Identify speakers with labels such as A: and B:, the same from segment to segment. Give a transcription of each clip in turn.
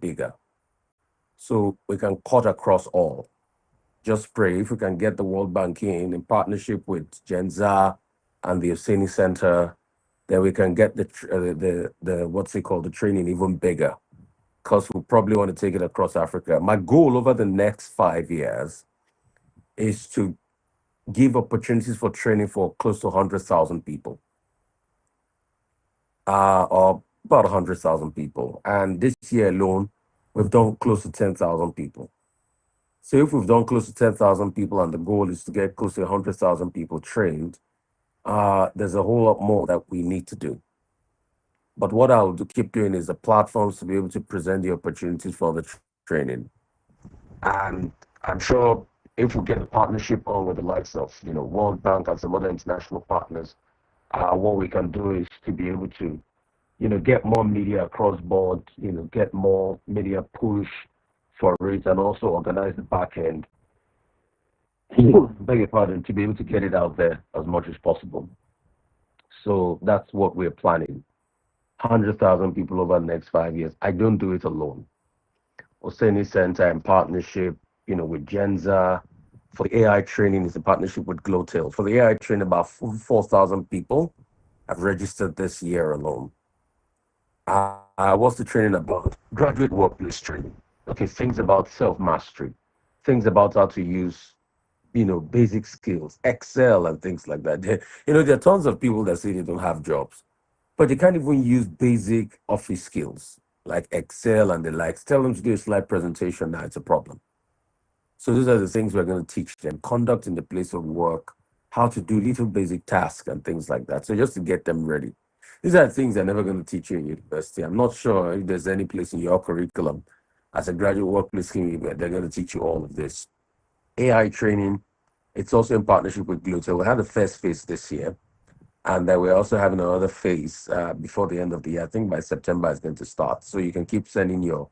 A: bigger. So we can cut across all. Just pray if we can get the World Bank in partnership with Genza and the Oseni Center, then we can get the what's it called, the training even bigger. Because we probably want to take it across Africa. My goal over the next 5 years is to give opportunities for training for close to 100,000 people, or about 100,000 people. And this year alone, we've done close to 10,000 people. So if we've done close to 10,000 people and the goal is to get close to 100,000 people trained, there's a whole lot more that we need to do. But what I'll keep doing is the platforms to be able to present the opportunities for the training. And I'm sure if we get a partnership on with the likes of, World Bank and some other international partners, what we can do is to be able to, get more media across board, get more media push for it and also organize the back end, beg your pardon, to be able to get it out there as much as possible. So that's what we're planning. 100,000 people over the next 5 years. I don't do it alone. Oseni Center in partnership, with Genza. For the AI training, is a partnership with Glotel. For the AI training, about 4,000 people have registered this year alone. What's the training about? Graduate workplace training. Okay, things about self-mastery, things about how to use, basic skills, Excel and things like that. There are tons of people that say they don't have jobs, but they can't even use basic office skills like Excel and the likes. Tell them to do a slide presentation, now it's a problem. So those are the things we're going to teach them. Conduct in the place of work, how to do little basic tasks and things like that. So just to get them ready. These are things they're never going to teach you in university. I'm not sure if there's any place in your curriculum as a graduate workplace scheme where they're going to teach you all of this. AI training, it's also in partnership with Glotel. We had the first phase this year, and then we're also having another phase before the end of the year. I think by September it's going to start. So you can keep sending your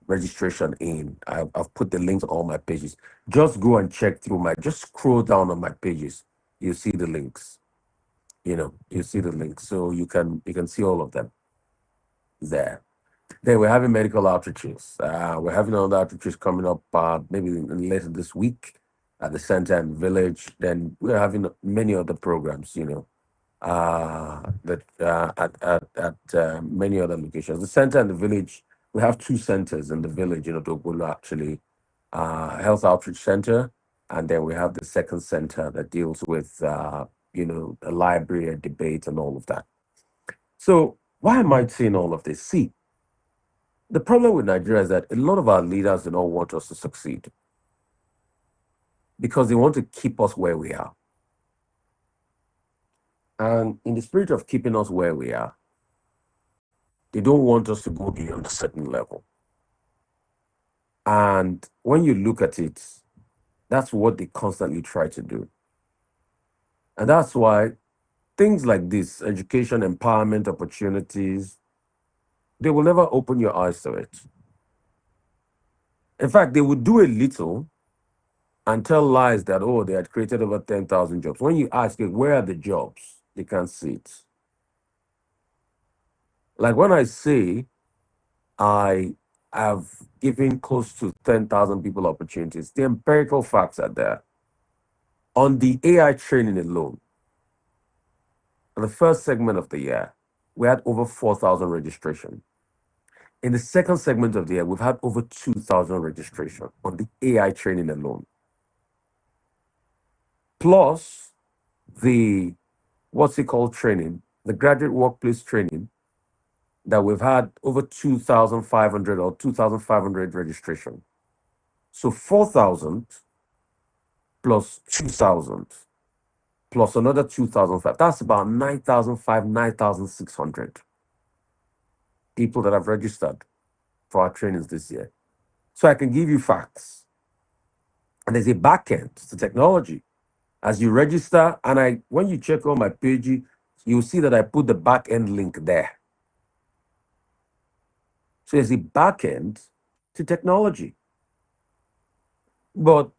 A: registration in. I've put the links on all my pages. Just go and check through just scroll down on my pages. You see the links. You see the links. So you can see all of them there. Then we're having medical outreaches. We're having another outreaches coming up maybe later this week at the center and village. Then we're having many other programs, at many other locations. The center and the village, we have two centers in the village, Togolo actually, Health Outreach Center, and then we have the second center that deals with, a library, a debate, and all of that. So why am I saying all of this? See, the problem with Nigeria is that a lot of our leaders do not want us to succeed because they want to keep us where we are. And in the spirit of keeping us where we are, they don't want us to go beyond a certain level. And when you look at it, that's what they constantly try to do. And that's why things like this, education, empowerment opportunities, they will never open your eyes to it. In fact, they would do a little and tell lies that, oh, they had created over 10,000 jobs. When you ask it, where are the jobs? They can't see it. Like when I say I have given close to 10,000 people opportunities, the empirical facts are there. On the AI training alone, in the first segment of the year, we had over 4,000 registration. In the second segment of the year, we've had over 2,000 registration on the AI training alone. Plus the, what's it called, training, the graduate workplace training, that we've had over 2,500 or 2,500 registration. So 4,000 plus 2,000 plus another 2,005. That's about 9,500, 9,600 people that have registered for our trainings this year. So I can give you facts. And there's a back end to technology. As you register, and when you check on my page, you'll see that I put the back end link there. So there's a back end to technology. But,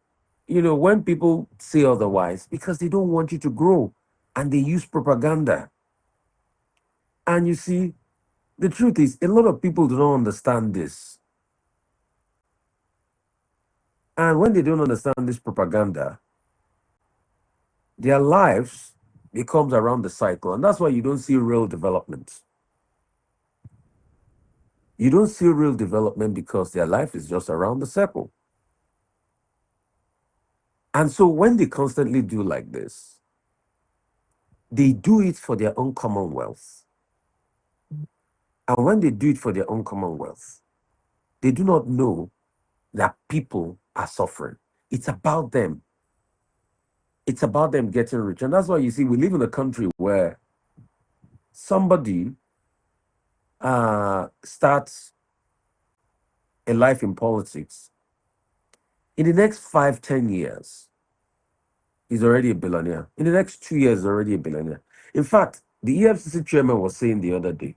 A: when people say otherwise, because they don't want you to grow and they use propaganda. And you see, the truth is, a lot of people do not understand this. And when they don't understand this propaganda, their lives becomes around the cycle. And that's why you don't see real development. You don't see real development because their life is just around the circle. And so when they constantly do like this, they do it for their own commonwealth. And when they do it for their own commonwealth, they do not know that people are suffering. It's about them. It's about them getting rich. And that's why you see, we live in a country where somebody starts a life in politics. In the next 5, 10 years, he's already a billionaire. In the next 2 years, he's already a billionaire. In fact, the EFCC chairman was saying the other day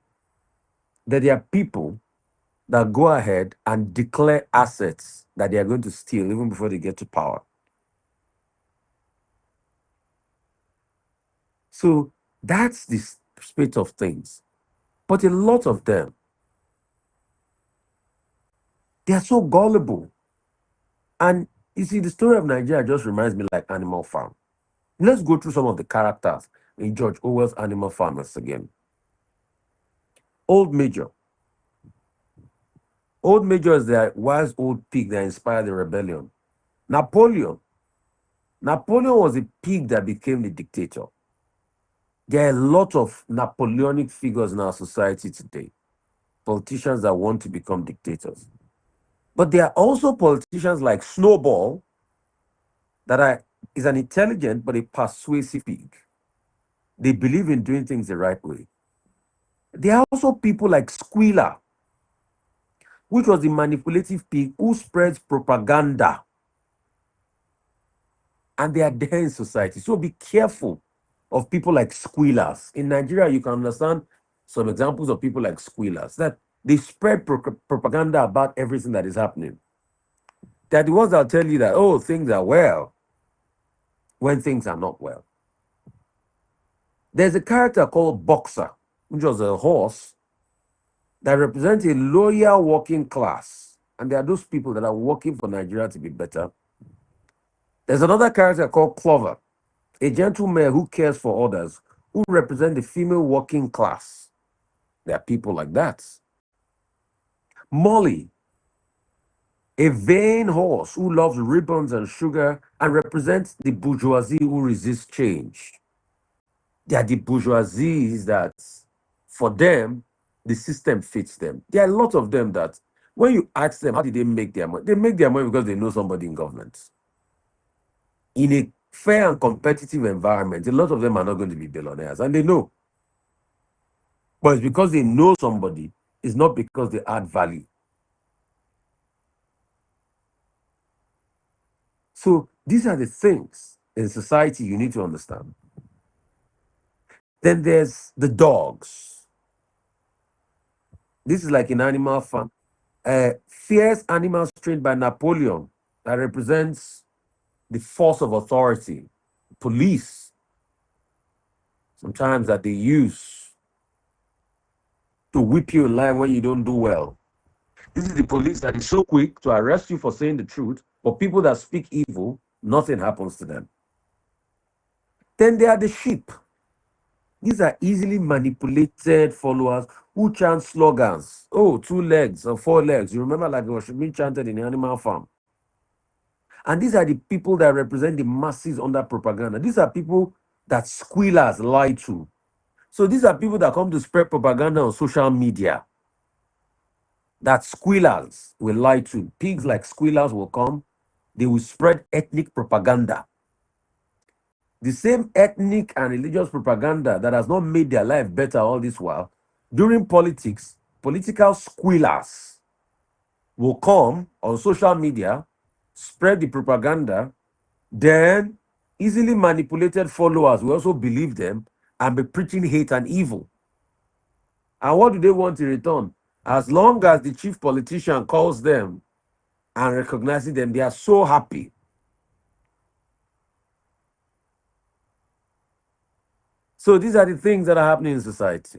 A: that there are people that go ahead and declare assets that they are going to steal even before they get to power. So that's the state of things. But a lot of them, they are so gullible. And you see, the story of Nigeria just reminds me like Animal Farm. Let's go through some of the characters in George Orwell's Animal Farmers again. Old Major. Old Major is the wise old pig that inspired the rebellion. Napoleon. Napoleon was a pig that became the dictator. There are a lot of Napoleonic figures in our society today. Politicians that want to become dictators. But there are also politicians like Snowball that is an intelligent but a persuasive pig. They believe in doing things the right way. There are also people like Squealer, which was the manipulative pig who spreads propaganda. And they are there in society. So be careful of people like Squealers. In Nigeria, you can understand some examples of people like Squealers, that they spread propaganda about everything that is happening. They're the ones that tell you that, oh, things are well, when things are not well. There's a character called Boxer, which was a horse that represents a loyal working class. And there are those people that are working for Nigeria to be better. There's another character called Clover, a gentleman who cares for others, who represent the female working class. There are people like that. Molly, a vain horse who loves ribbons and sugar and represents the bourgeoisie who resist change. They are the bourgeoisies that, for them, the system fits them. There are a lot of them that, when you ask them, how did they make their money? They make their money because they know somebody in government. In a fair and competitive environment, a lot of them are not going to be billionaires, and they know. But it's because they know somebody, it's not because they add value. So these are the things in society you need to understand. Then there's the dogs. This is like an animal farm. Fierce animals trained by Napoleon that represents the force of authority, police, sometimes that they use to whip you in line when you don't do well. This is the police that is so quick to arrest you for saying the truth, but people that speak evil, nothing happens to them. Then there are the sheep. These are easily manipulated followers who chant slogans. Oh, 2 legs or 4 legs. You remember, like it was being chanted in the Animal Farm. And these are the people that represent the masses under propaganda. These are people that squealers lie to. So these are people that come to spread propaganda on social media that squealers will lie to. Pigs like squealers will come. They will spread ethnic propaganda. The same ethnic and religious propaganda that has not made their life better all this while. During politics, political squealers will come on social media, spread the propaganda, then easily manipulated followers will also believe them and be preaching hate and evil. And what do they want in return? As long as the chief politician calls them and recognizes them, they are so happy. So these are the things that are happening in society.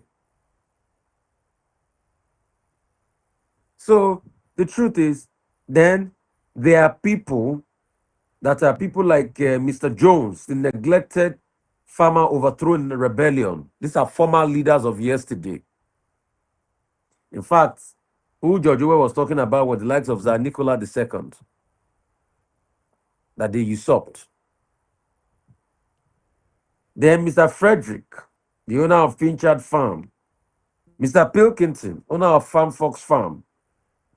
A: So the truth is, then There are people that are people like Mr. Jones, the neglected farmer overthrown in the rebellion. These are former leaders of yesterday. In fact, who George Orwell was talking about were the likes of Tsar Nicola II that they usurped. Then Mr. Frederick, the owner of Finchard Farm. Mr. Pilkington, owner of Farm Fox Farm.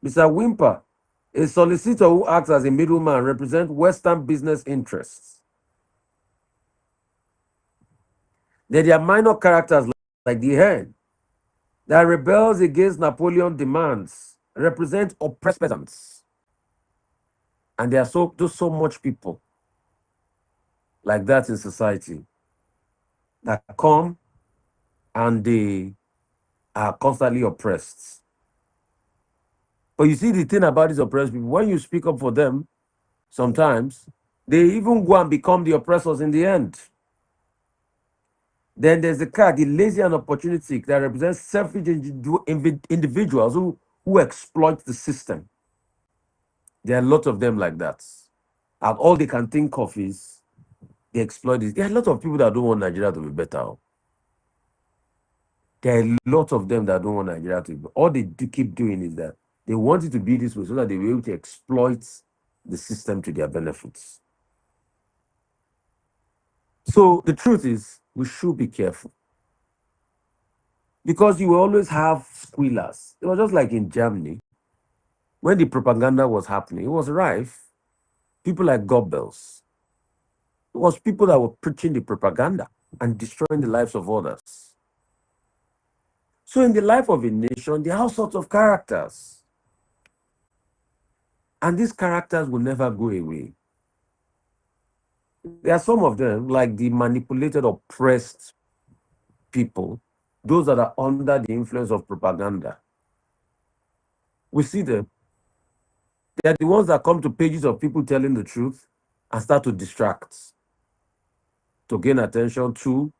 A: Mr. Wimper, a solicitor who acts as a middleman, represents Western business interests. Then there are minor characters like the hen that rebels against Napoleon's demands, represent oppressed peasants. And there are so much people like that in society that come and they are constantly oppressed. But you see, the thing about these oppressed people, when you speak up for them, sometimes they even go and become the oppressors in the end. Then there's the lazy and opportunistic, that represents selfish individuals who exploit the system. There are a lot of them like that. And all they can think of is they exploit it. There are a lot of people that don't want Nigeria to be better. There are a lot of them that don't want Nigeria to be. All they keep doing is that they want it to be this way so that they will be able to exploit the system to their benefits. So the truth is, we should be careful. Because you will always have squealers. It was just like in Germany, when the propaganda was happening, it was rife. People like Goebbels. It was people that were preaching the propaganda and destroying the lives of others. So in the life of a nation, there are all sorts of characters. And these characters will never go away. There are some of them, like the manipulated, oppressed people, those that are under the influence of propaganda. We see them. They are the ones that come to pages of people telling the truth and start to distract, to gain attention, to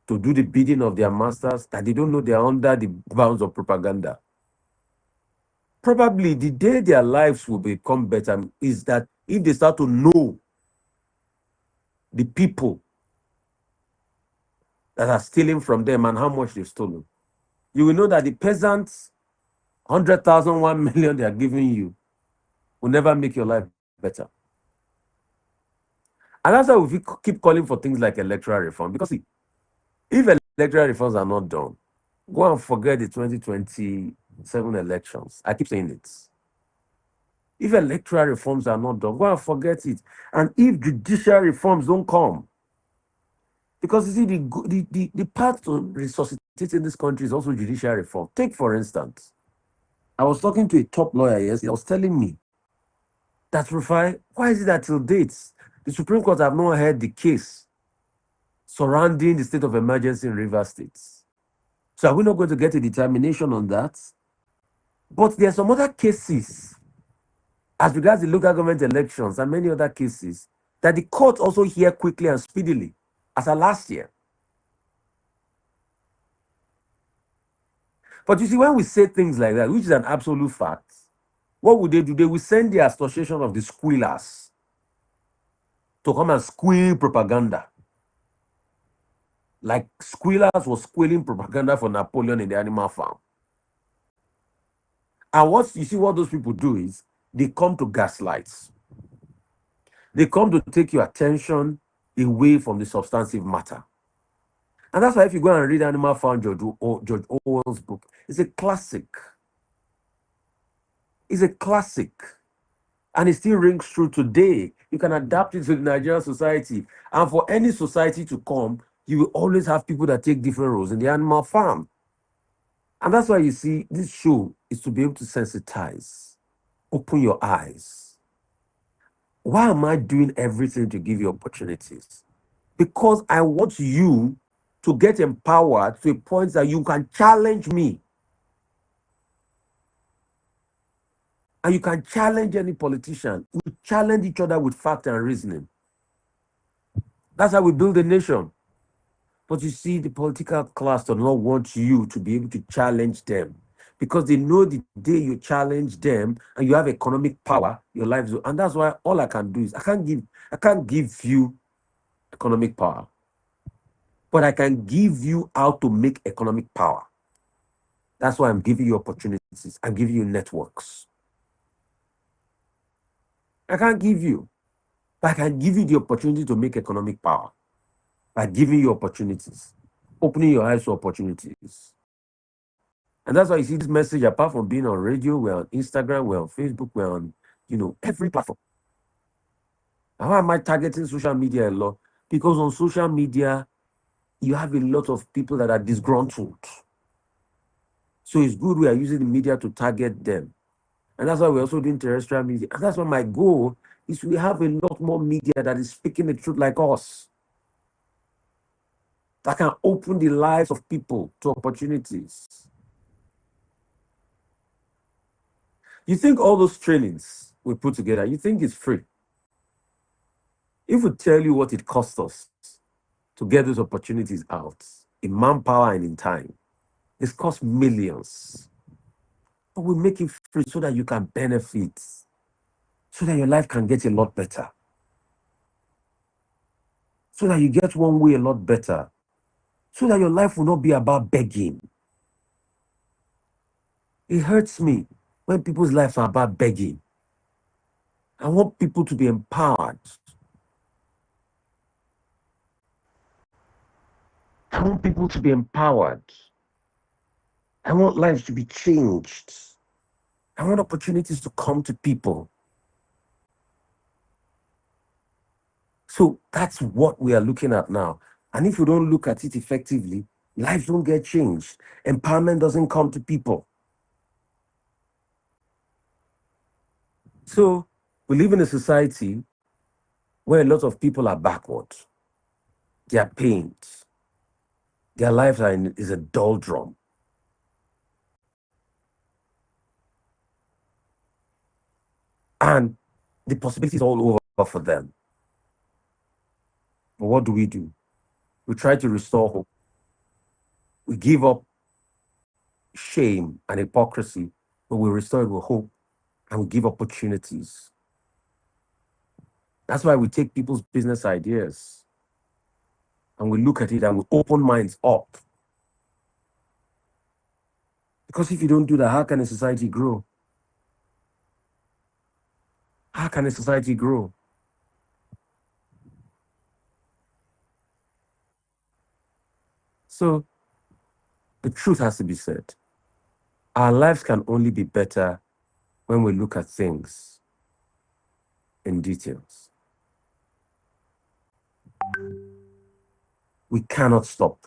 A: do the bidding of their masters, that they don't know they are under the bounds of propaganda. Probably the day their lives will become better is that if they start to know the people that are stealing from them and how much they've stolen. You will know that the peasants, 100,000, 1 million they are giving you will never make your life better. And that's why we keep calling for things like electoral reform. Because see, if electoral reforms are not done, go and forget the 2027 elections. I keep saying it. If electoral reforms are not done, go and forget it. And if judicial reforms don't come, because you see, the path to resuscitating this country is also judicial reform. Take, for instance, I was talking to a top lawyer yesterday. I was telling me that, Rufai, why is it that till date, the Supreme Court have not heard the case surrounding the state of emergency in Rivers State? So are we not going to get a determination on that? But there are some other cases, as regards the local government elections and many other cases, that the court also hear quickly and speedily, as of last year. But you see, when we say things like that, which is an absolute fact, what would they do? They will send the association of the squealers to come and squeal propaganda. Like squealers was squealing propaganda for Napoleon in the animal farm. And what you see, what those people do is they come to gaslight. They come to take your attention away from the substantive matter. And that's why if you go and read Animal Farm, George Orwell's book, it's a classic. It's a classic. And it still rings true today. You can adapt it to the Nigerian society. And for any society to come, you will always have people that take different roles in the animal farm. And that's why you see this show is to be able to sensitize, open your eyes. Why am I doing everything to give you opportunities? Because I want you to get empowered to a point that you can challenge me. And you can challenge any politician. We challenge each other with fact and reasoning. That's how we build a nation. But you see, the political class does not want you to be able to challenge them because they know the day you challenge them and you have economic power, your lives will, and that's why all I can do is I can't give you economic power, but I can give you how to make economic power. That's why I'm giving you opportunities. I'm giving you networks. I can't give you, but I can give you the opportunity to make economic power by giving you opportunities, opening your eyes to opportunities. And that's why you see this message, apart from being on radio, we're on Instagram, we're on Facebook, we're on, every platform. How am I targeting social media a lot? Because on social media, you have a lot of people that are disgruntled. So it's good we are using the media to target them. And that's why we're also doing terrestrial media. And that's why my goal is we have a lot more media that is speaking the truth like us, that can open the lives of people to opportunities. You think all those trainings we put together, you think it's free? If we tell you what it costs us to get those opportunities out in manpower and in time, it's cost millions. But we make it free so that you can benefit, so that your life can get a lot better, so that you get one way a lot better, so that your life will not be about begging. It hurts me when people's lives are about begging. I want people to be empowered. I want people to be empowered. I want lives to be changed. I want opportunities to come to people. So that's what we are looking at now. And if you don't look at it effectively, lives don't get changed. Empowerment doesn't come to people. So we live in a society where a lot of people are backward. They are pained. Their lives is a doldrum. And the possibilities all over for them. But what do? We try to restore hope. We give up shame and hypocrisy, but we restore it with hope and we give opportunities. That's why we take people's business ideas and we look at it and we open minds up. Because if you don't do that, how can a society grow? How can a society grow? So the truth has to be said. Our lives can only be better when we look at things in details. We cannot stop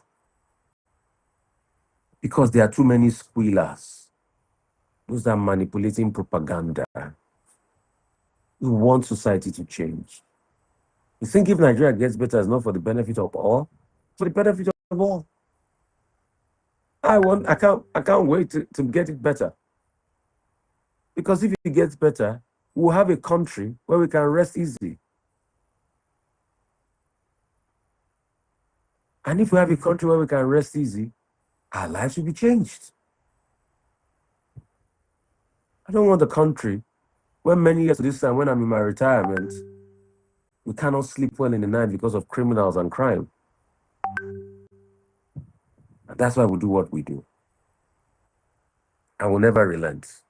A: because there are too many squealers. Those are manipulating propaganda. We want society to change. You think if Nigeria gets better, it's not for the benefit of all? For the benefit of all. I can't wait to get it better. Because if it gets better, we'll have a country where we can rest easy. And if we have a country where we can rest easy, our lives will be changed. I don't want a country where many years to this time, when I'm in my retirement, we cannot sleep well in the night because of criminals and crime. And that's why we do what we do. And we'll never relent.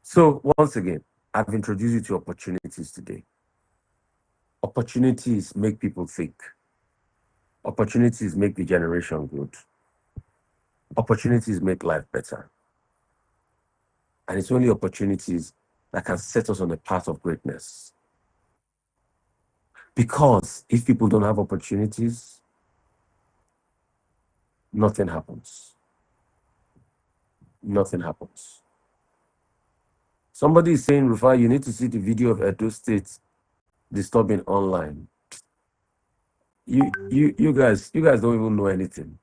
A: So once again, I've introduced you to opportunities today. Opportunities make people think. Opportunities make the generation good. Opportunities make life better. And it's only opportunities that can set us on the path of greatness. Because if people don't have opportunities, nothing happens. Nothing happens. Somebody is saying, Rufai, you need to see the video of Edo State disturbing online. You guys don't even know anything.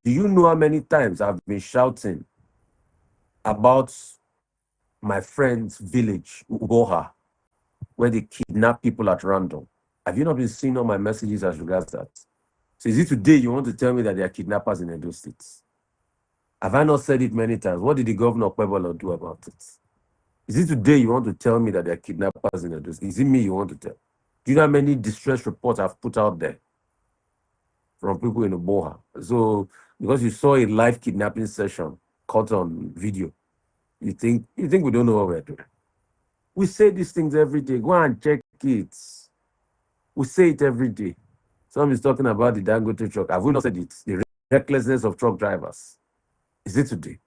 A: Do you know how many times I've been shouting about my friend's village, Ugoha, where they kidnap people at random? Have you not been seeing all my messages as regards that? So is it today you want to tell me that there are kidnappers in Edo State? Have I not said it many times? What did the governor of Pueblo do about it? Is it today you want to tell me that there are kidnappers in Edo? Is it me you want to tell? Do you know how many distress reports I've put out there from people in Oboha? So because you saw a live kidnapping session caught on video, you think we don't know what we're doing? We say these things every day. Go and check it. We say it every day. Some is talking about the Dangote truck. Have we not said it? The recklessness of truck drivers. Is it today?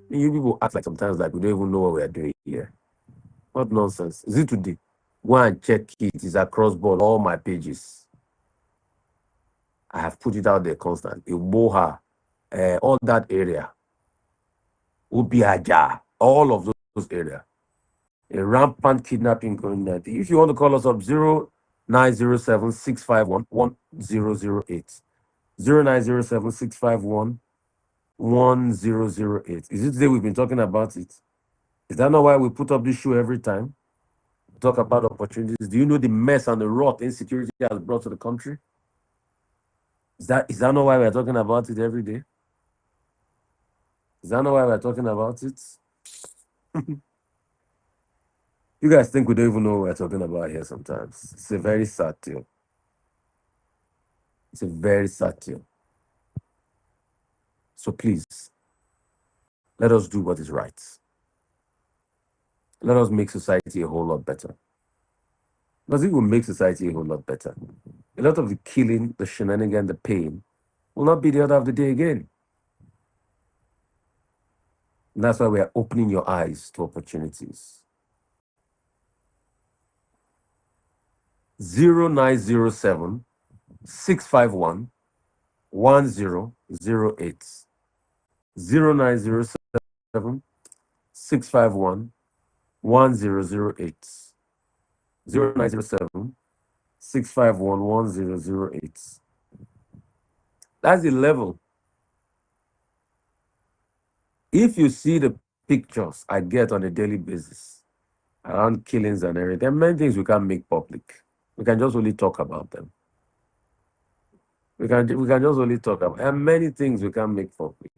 A: You people act like sometimes like we don't even know what we are doing here. What nonsense. Is it today? Go and check it. It's across board, all my pages. I have put it out there constantly. Boha, all that area. Ubiaja, all of those areas. A rampant kidnapping going on. If you want to call us up, 0907 651 1008. 0907 651 1008. Is it today we've been talking about it? Is that not why we put up this show every time? Talk about opportunities. Do you know the mess and the rot insecurity has brought to the country? Is that not why we're talking about it every day? Is that not why we're talking about it? You guys think we don't even know what we're talking about here sometimes. It's a very sad deal. It's a very sad deal. So please, let us do what is right. Let us make society a whole lot better. Because it will make society a whole lot better. A lot of the killing, the shenanigan, the pain will not be the order of the day again. And that's why we are opening your eyes to opportunities. 0907 651 1008. 0907 651 1008. 0907 651 1008. That's the level. If you see the pictures I get on a daily basis around killings and everything, there are many things we can't make public. We can just only talk about them. We can just only talk about, and many things we can't make public.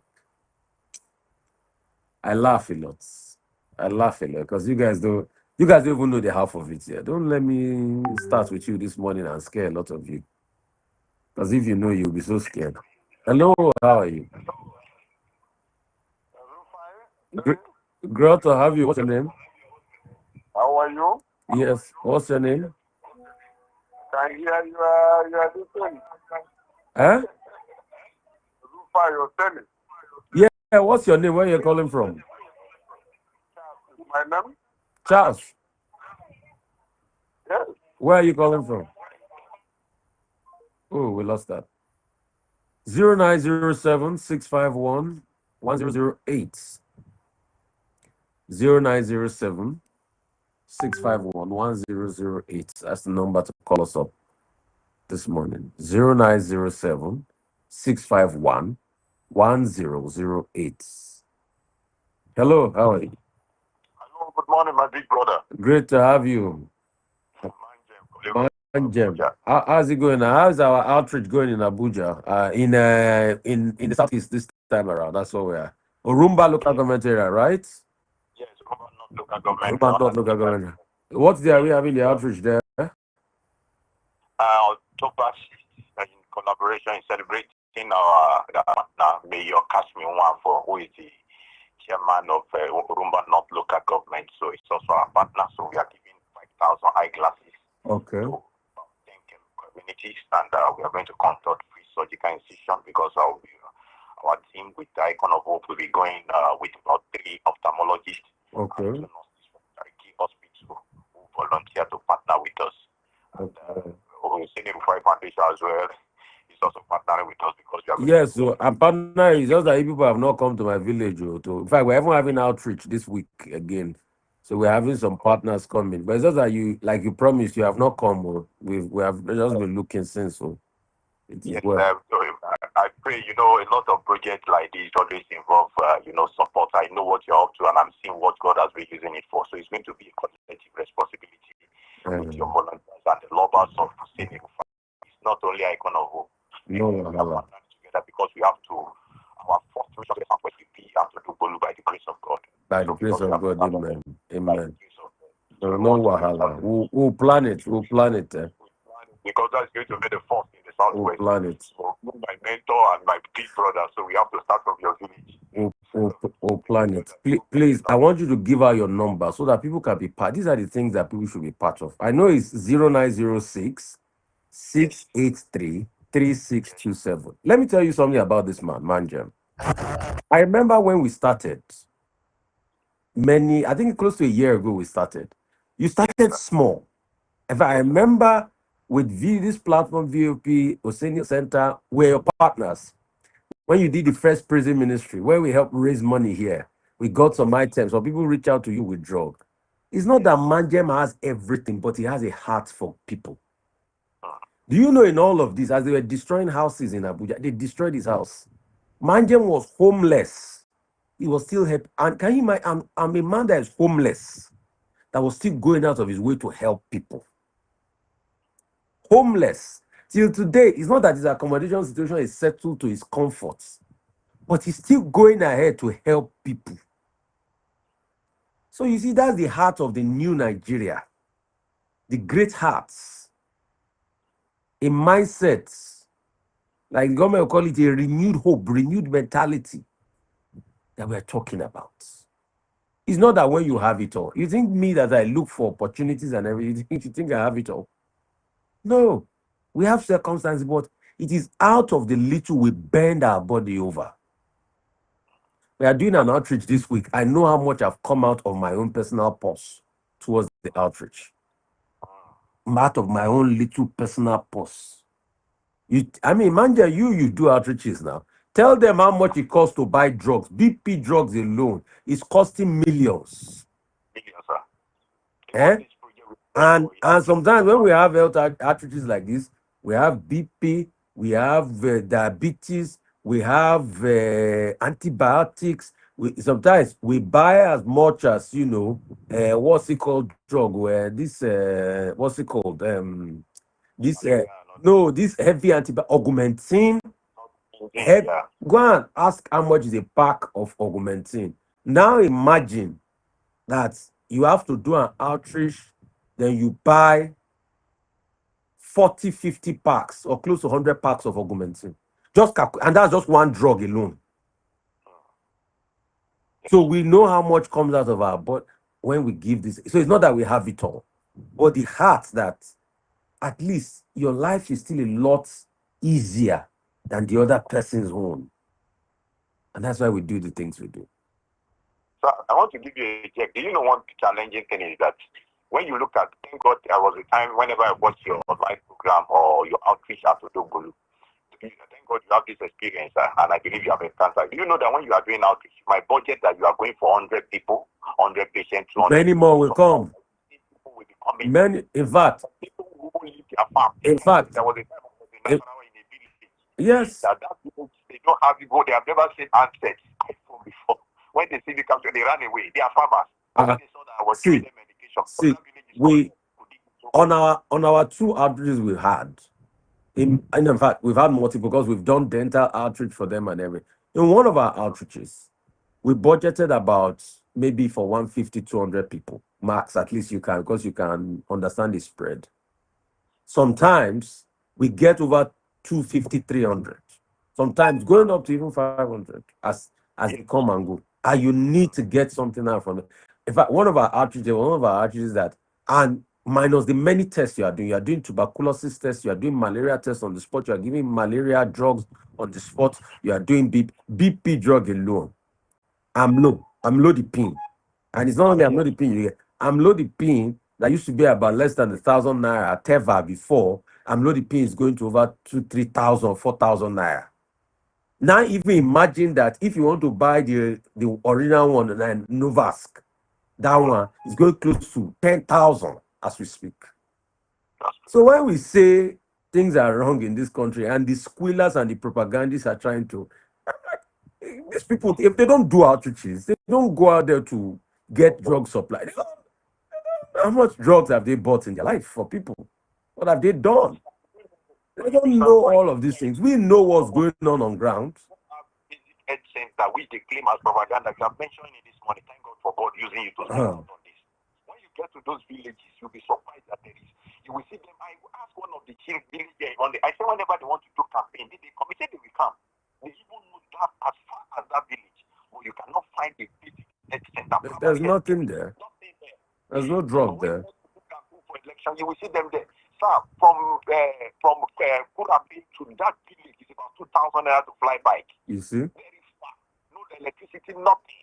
A: I laugh a lot. I laugh a lot because you guys don't even know the half of it yet. Don't let me start with you this morning and scare a lot of you. Because if you know, you'll be so scared. Hello, how are you? Great to have you. What's your name?
B: How are you?
A: Yes. What's your name?
B: Can hear you are listening.
A: Huh?
B: Rufai Oseni.
A: Yeah, what's your name? Where are you calling from?
B: My name?
A: Charles.
B: Yes.
A: Where are you calling from? Oh, we lost that. 0907 651 1008. 0907 651 1008. That's the number to call us up this morning. 0907 651 1008. Hello, how are you?
B: Hello, good morning, my big brother.
A: Great to have you. Manjem. How's it going? How's our outreach going in Abuja? In the southeast this time around. That's what we are. Orumba local government area, right?
B: Yes, Urumba North local government.
A: Orumba North local government. What day are we having the outreach there?
B: October 6th, in collaboration, in celebrating our partner, Mayor Kashmi Nwanfo, who is the chairman of Urumba North local government. So it's also our partner. So we are giving 5,000 eyeglasses.
A: Okay.
B: To communities, and we are going to conduct free surgical incision because our team with the Icon of Hope will be going with about 3 ophthalmologists.
A: Okay.
B: And 2 nurses from Charity Hospital who volunteer to partner with us.
A: Okay.
B: We've seen the Rufai Foundation as well. It's also partnering with us because we are.
A: Yes, so our partner is just that people have not come to my village. In fact, we're even having outreach this week again. So we're having some partners coming. But it's just that you, like you promised, you have not come. We have just been looking since. So
B: yes,
A: well.
B: so I pray, a lot of projects like this always involve, support. I know what you're up to, and I'm seeing what God has been using it for. So it's going to be a collective responsibility with your volunteers and the lovers of saving. It's not only Icon of Hope.
A: No,
B: we are partnering together because we have to. Our
A: By the grace of God, amen.
B: by the
A: Amen.
B: grace of God. So
A: No,
B: we
A: no
B: want to reach out
A: wahala. We'll plan it. We'll plan it.
B: because that's going to be the first in the
A: We'll
B: southwest.
A: plan it.
B: So you're my mentor and my big brother, so we have to start from your village.
A: We'll plan it. Please, I want you to give out your number so that people can be part. These are the things that people should be part of. I know it's 0906 683 3627. Let me tell you something about this man, Manjem. I remember when we started, I think close to a year ago, we started. You started small. If I remember with this platform, VOP, Oseni Center, we're your partners. When you did the first prison ministry, where we helped raise money here, we got some items, or people reach out to you with drug. It's not that Manjem has everything, but he has a heart for people. Do you know in all of this, as they were destroying houses in Abuja, they destroyed his house. Manjem was homeless. He was still help. And can you imagine? I'm a man that is homeless, that was still going out of his way to help people. Homeless. Till today, it's not that his accommodation situation is settled to his comforts, but he's still going ahead to help people. So you see, that's the heart of the new Nigeria. The great hearts. A mindset, like the government will call it a renewed hope, renewed mentality that we're talking about. It's not that when you have it all. You think me that I look for opportunities and everything, you think I have it all? No. We have circumstances, but it is out of the little we bend our body over. We are doing an outreach this week. I know how much I've come out of my own personal purse towards the outreach. I'm out of my own little personal purse. Manja, you do outreaches now. Tell them how much it costs to buy drugs. BP drugs alone is costing millions.
B: Millions, sir.
A: And sometimes when we have health outreaches like this, we have BP, we have diabetes, we have antibiotics. Sometimes we buy as much as what's it called drug? Where this what's it called? This this heavy augmentin. Go and ask how much is a pack of augmentin. Now imagine that you have to do an outreach, then you buy 40, 50 packs or close to 100 packs of augmentin. And that's just one drug alone. So we know how much comes out of our body when we give this. So it's not that we have it all, but the heart that at least your life is still a lot easier than the other person's own. And that's why we do the things we do.
B: So I want to give you a check. Do you know one challenging thing is that when you look at, thank God, there was a time whenever I watch your live program or your outreach at Odogolu, thank God you have this experience, and I believe you have encountered. Do you know that when you are doing outreach, my budget that you are going for 100 people, 100 patients, 200
A: many more will come.
B: People will be coming.
A: Many, in fact,
B: people who leave their farm.
A: In fact,
B: there was a time in a village.
A: Yes.
B: That people, they don't have people, they have never seen handsets iPhone before. When they see the capture, they run away. They are farmers. When they saw that I was giving them medication.
A: We on our two outreaches we had, in fact we've had multiple because we've done dental outreach for them and everything. In one of our outreaches, we budgeted about maybe for 150, 200 people max. At least because you can understand the spread. Sometimes we get over 250, 300. Sometimes going up to even 500 as they come and go. And you need to get something out from it. In fact, one of our outreaches that, and minus the many tests you are doing tuberculosis tests, you are doing malaria tests on the spot, you are giving malaria drugs on the spot, you are doing BP drug alone. Amlodipine. And it's not only amlodipine, amlodipine that used to be about less than 1,000 naira at Teva before, amlodipine is going to over 3,000, 4,000 naira. Now, even imagine that if you want to buy the original one, and Novask, that one is going close to 10,000 as we speak. So when we say things are wrong in this country and the squealers and the propagandists are trying to, these people, if they don't do outreaches, they don't go out there to get drug supply. How much drugs have they bought in their life for people? What have they done? They don't know all of these things. We know what's going on ground.
B: That which they claim as propaganda. You have mentioned it this morning. Thank God for God using you to speak out on this. When you get to those villages, you'll be surprised that you will see them. I will ask one of the chief villagers I say whenever they want to do campaign, they come. He said they will come. They even know that as far as that village, but you cannot find a basic center.
A: There's nothing there.
B: Nothing there.
A: There's no drop there.
B: For election, you will see them there. Sir, from Kurabi to that village is about 2,000 naira to fly bike.
A: You see?
B: Very far. No electricity, nothing.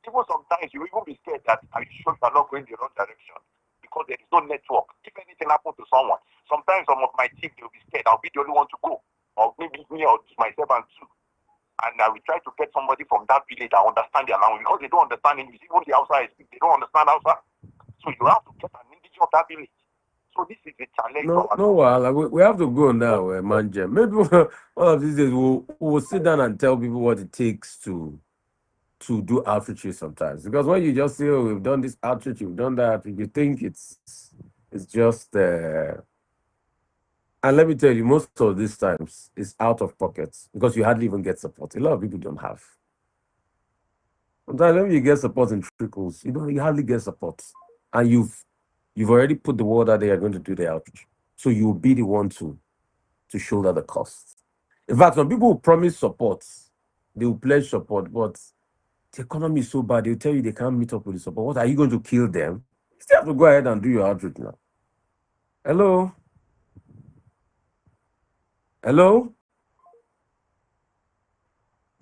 B: Even sometimes you even be scared that are you sure you are not going the wrong direction because there is no network. If anything happens to someone, sometimes some of my team they will be scared. I'll be the only one to go, or maybe me or myself and two. And I will try to get somebody from that village that understand their language because they don't understand English. Even the outside speak, they don't understand Hausa. So you have to get an indigenous of that village. So this is a challenge.
A: We have to go now, Manje. Maybe one of these days we'll sit down and tell people what it takes to do outreaches sometimes. Because when you just say, "Oh, we've done this outreach, we've done that," you think it's just. And let me tell you, most of these times it's out of pocket because you hardly even get support. A lot of people don't have. Sometimes when you get support in trickles, you hardly get support, and you've already put the word out there. You're going to do the outreach, so you'll be the one to shoulder the cost. In fact, some people will promise support, they will pledge support, but the economy is so bad. They'll tell you they can't meet up with the support. What are you going to kill them? You still have to go ahead and do your outreach now. Hello. Hello?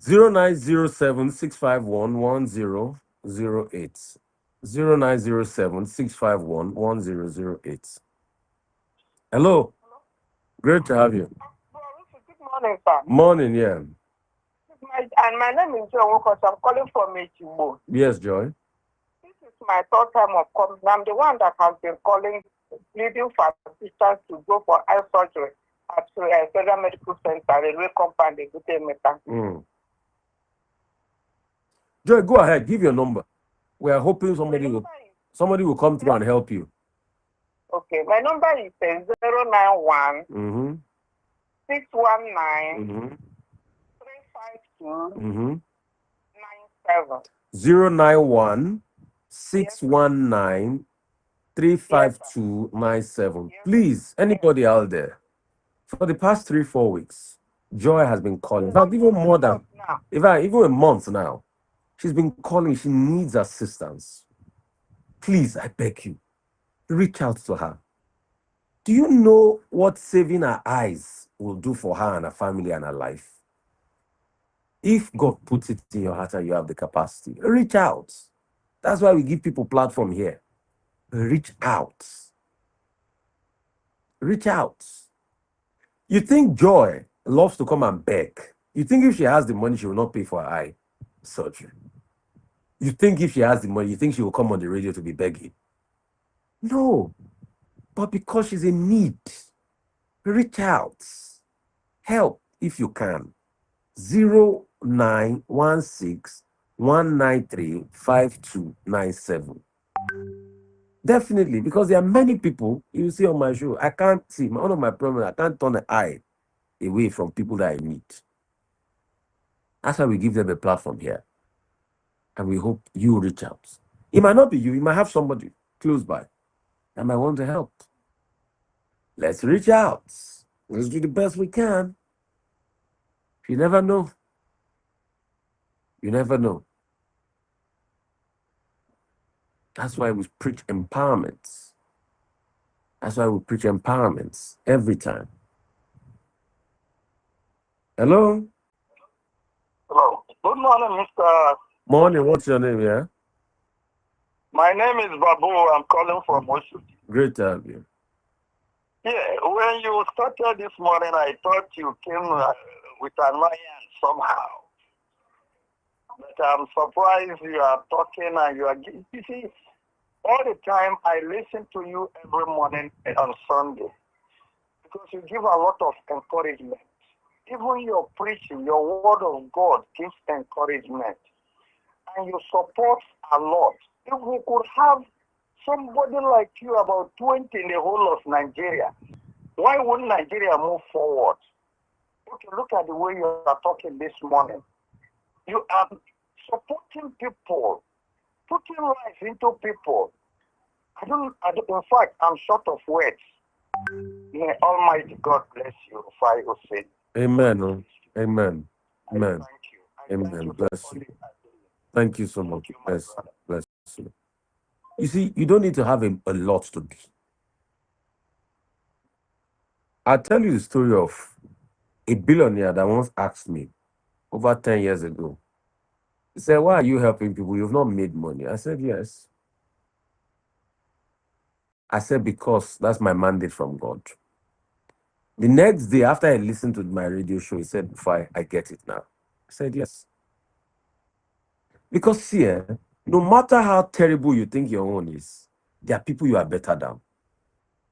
A: 0907-651-1008. 0907-651-1008. Hello? Great to have you.
C: Good morning, sir.
A: Morning, yeah.
C: My name is Joy Wokos. I'm calling from Echibo.
A: Yes, Joy.
C: This is my third time of coming. I'm the one that has been calling, pleading for assistance to go for eye surgery at Federal Medical Center, Railway Compound,
A: Mm. Joy, go ahead. Give your number. We are hoping somebody will come through and help you.
C: Okay, my number is 091 619 352 97.
A: 091 619 35297. Please, anybody out there, for the past 3-4 weeks, Joy has been calling. In fact, even more than, even a month now, she's been calling. She needs assistance. Please, I beg you, reach out to her. Do you know what saving her eyes will do for her and her family and her life? If God puts it in your heart and you have the capacity, reach out. That's why we give people platform here. Reach out. Reach out. You think Joy loves to come and beg? You think if she has the money, she will not pay for her eye surgery? You think if she has the money, you think she will come on the radio to be begging? No. But because she's in need, reach out. Help if you can. 0916-193-5297. Definitely, because there are many people you see on my show. I can't see. One of my problems, I can't turn an eye away from people that I meet. That's why we give them a platform here. And we hope you reach out. It might not be you. You might have somebody close by that might want to help. Let's reach out. Let's do the best we can. You never know. You never know. That's why we preach empowerment. That's why we preach empowerment every time. Hello?
B: Hello. Good morning, Mr.
A: Morning. What's your name, yeah?
B: My name is Babu. I'm calling from Oshu.
A: Great to have you.
B: Yeah, when you started this morning, I thought you came with an iron somehow. But I'm surprised you are talking and you are... You see, all the time I listen to you every morning on Sunday because you give a lot of encouragement. Even your preaching, your word of God gives encouragement. And you support a lot. If we could have somebody like you, about 20 in the whole of Nigeria, why wouldn't Nigeria move forward? Okay, look at the way you are talking this morning. You are supporting people
C: putting life into people. In fact, I'm short of words. May Almighty God bless you, Rufai Oseni.
A: Amen. Oh. Amen. Amen.
C: Thank you. I thank
A: Amen.
C: you
A: Bless
C: for
A: you.
C: calling.
A: Thank you so much.
C: Thank you, my
A: Bless you.
C: brother.
A: Bless you. You see, you don't need to have a lot to do. I'll tell you the story of a billionaire that once asked me over 10 years ago. He said, "Why are you helping people? You've not made money." I said, "Yes." I said, "Because that's my mandate from God." The next day, after I listened to my radio show, he said, "Fine, I get it now." I said, "Yes." Because see, no matter how terrible you think your own is, there are people you are better than.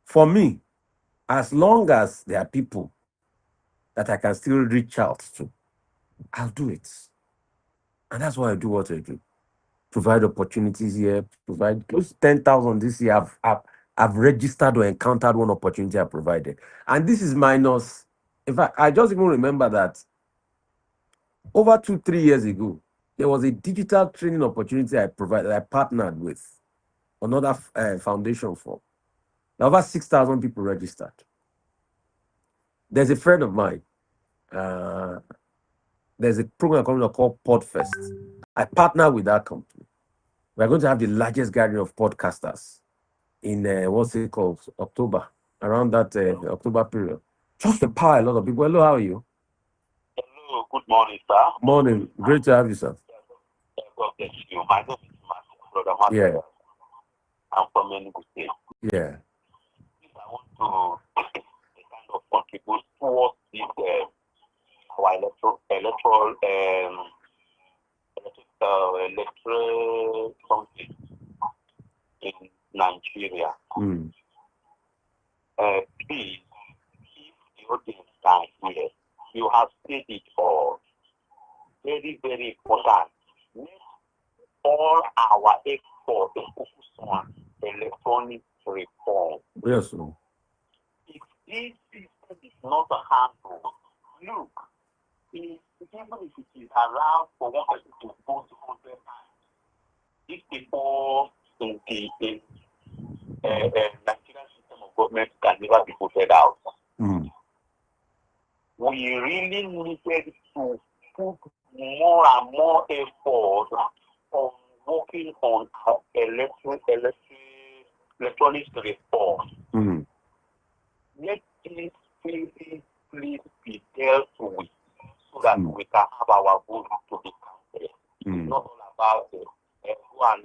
A: For me, as long as there are people that I can still reach out to, I'll do it. And that's why I do what I do. Provide opportunities here, provide close to 10,000 this year. I've registered or encountered one opportunity I provided. And this is minus, in fact, I just even remember that over 2, 3 years ago, there was a digital training opportunity I provided, I partnered with another foundation for. Now, over 6,000 people registered. There's a friend of mine. Uh, there's a program coming up called Podfest. I partner with that company. We're going to have the largest gathering of podcasters in what's it called? October, around that October period. Just to empower a lot of people. Hello, how are you?
B: Hello, good morning, sir.
A: Morning. Great to have you, sir.
B: God bless you. My name is Matthew, Brother Matthew.
A: Yeah.
B: I'm from Enugu State.
A: Yeah.
B: I want to kind of contribute towards this our electoral conflict in Nigeria. Please, if the audience can hear, you have said it all. Very, very important. Let all our efforts focus on electronic reform.
A: Yes, sir.
B: If this system is not handled, look, even if it is allowed for one person to vote 100 times, these people in the Nigerian system of government can never be voted out. We really needed to put more and more effort on working on our electronic reform. Let this please be dealt with so that we can have our vote to be counted. It's not all about go and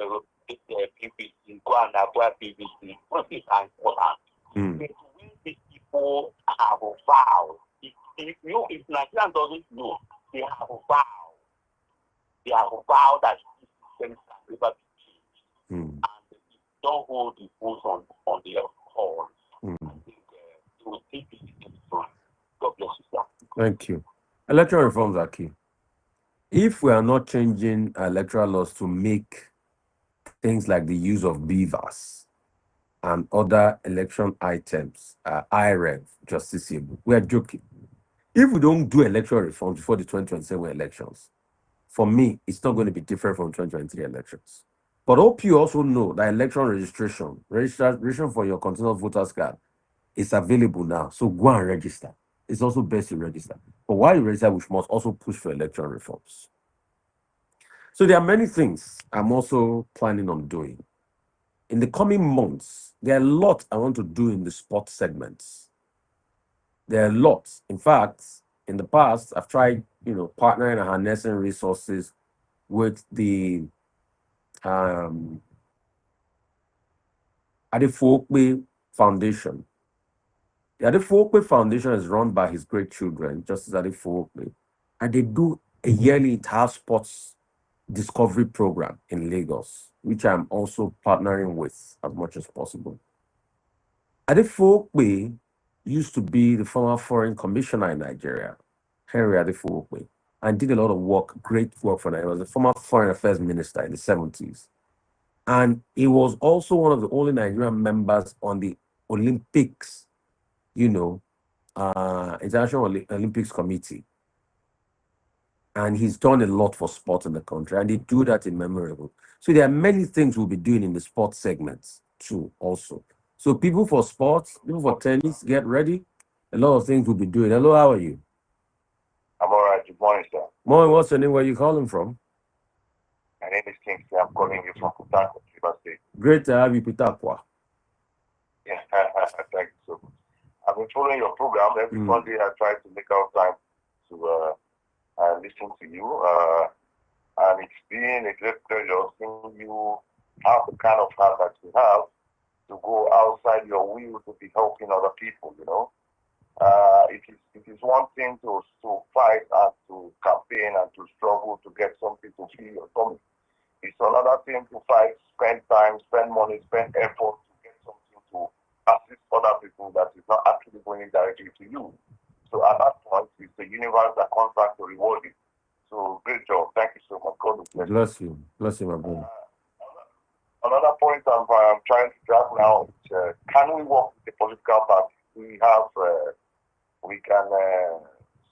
B: PVC, go and acquire PVC. What is important? But when these people have a vow, if Nigeria doesn't know, they have a vow. They have a vow that this system can never be changed. And if they don't hold the vote on their call, I think they will take it in front. God bless you, sir.
A: Thank you. Electoral reforms are key. If we are not changing electoral laws to make things like the use of beavers and other election items, IREV, justiciable, we are joking. If we don't do electoral reforms before the 2027 elections, for me, it's not going to be different from 2023 elections. But hope you also know that election registration for your continuous voters card is available now. So go and register. It's also best to register. But while you register, we must also push for election reforms. So there are many things I'm also planning on doing. In the coming months, there are a lot I want to do in the sports segments. There are lots. In fact, in the past, I've tried, partnering and harnessing resources with the Adefokwe Foundation. The Adefokwe Foundation is run by his great children, Justice Adefokwe, and they do a yearly entire sports discovery program in Lagos, which I'm also partnering with as much as possible. Adefokwe used to be the former foreign commissioner in Nigeria, Henry Adefokwe, and did a lot of work, great work for Nigeria. He was the former foreign affairs minister in the 70s. And he was also one of the only Nigerian members on the Olympics, International Olympics Committee. And he's done a lot for sport in the country, and they do that in memorable. So there are many things we'll be doing in the sports segments too, also. So people for sports, people for tennis, get ready. A lot of things we'll be doing. Hello, how are you?
B: I'm all right. Good morning, sir.
A: Morning, what's your name? Where you calling from?
B: My name is Kingsley. I'm calling you from Port River State.
A: Great to have you, Pitakwa.
B: Yeah, thank you so much. I've been following your program. Every Sunday I try to make out time to listen to you. And it's been a great pleasure seeing you have the kind of heart that you have to go outside your will to be helping other people, you know. It is one thing to fight and to campaign and to struggle to get something to fill your tummy. It's another thing to fight, spend time, spend money, spend effort to get something to assist other people that is not actually going directly to you. So at that point, it's the universe that comes back to reward you. So great job. Thank you so much. God bless you.
A: Bless you. Bless you, my brother.
B: Another point I'm trying to grab now is can we work with the political parties? We can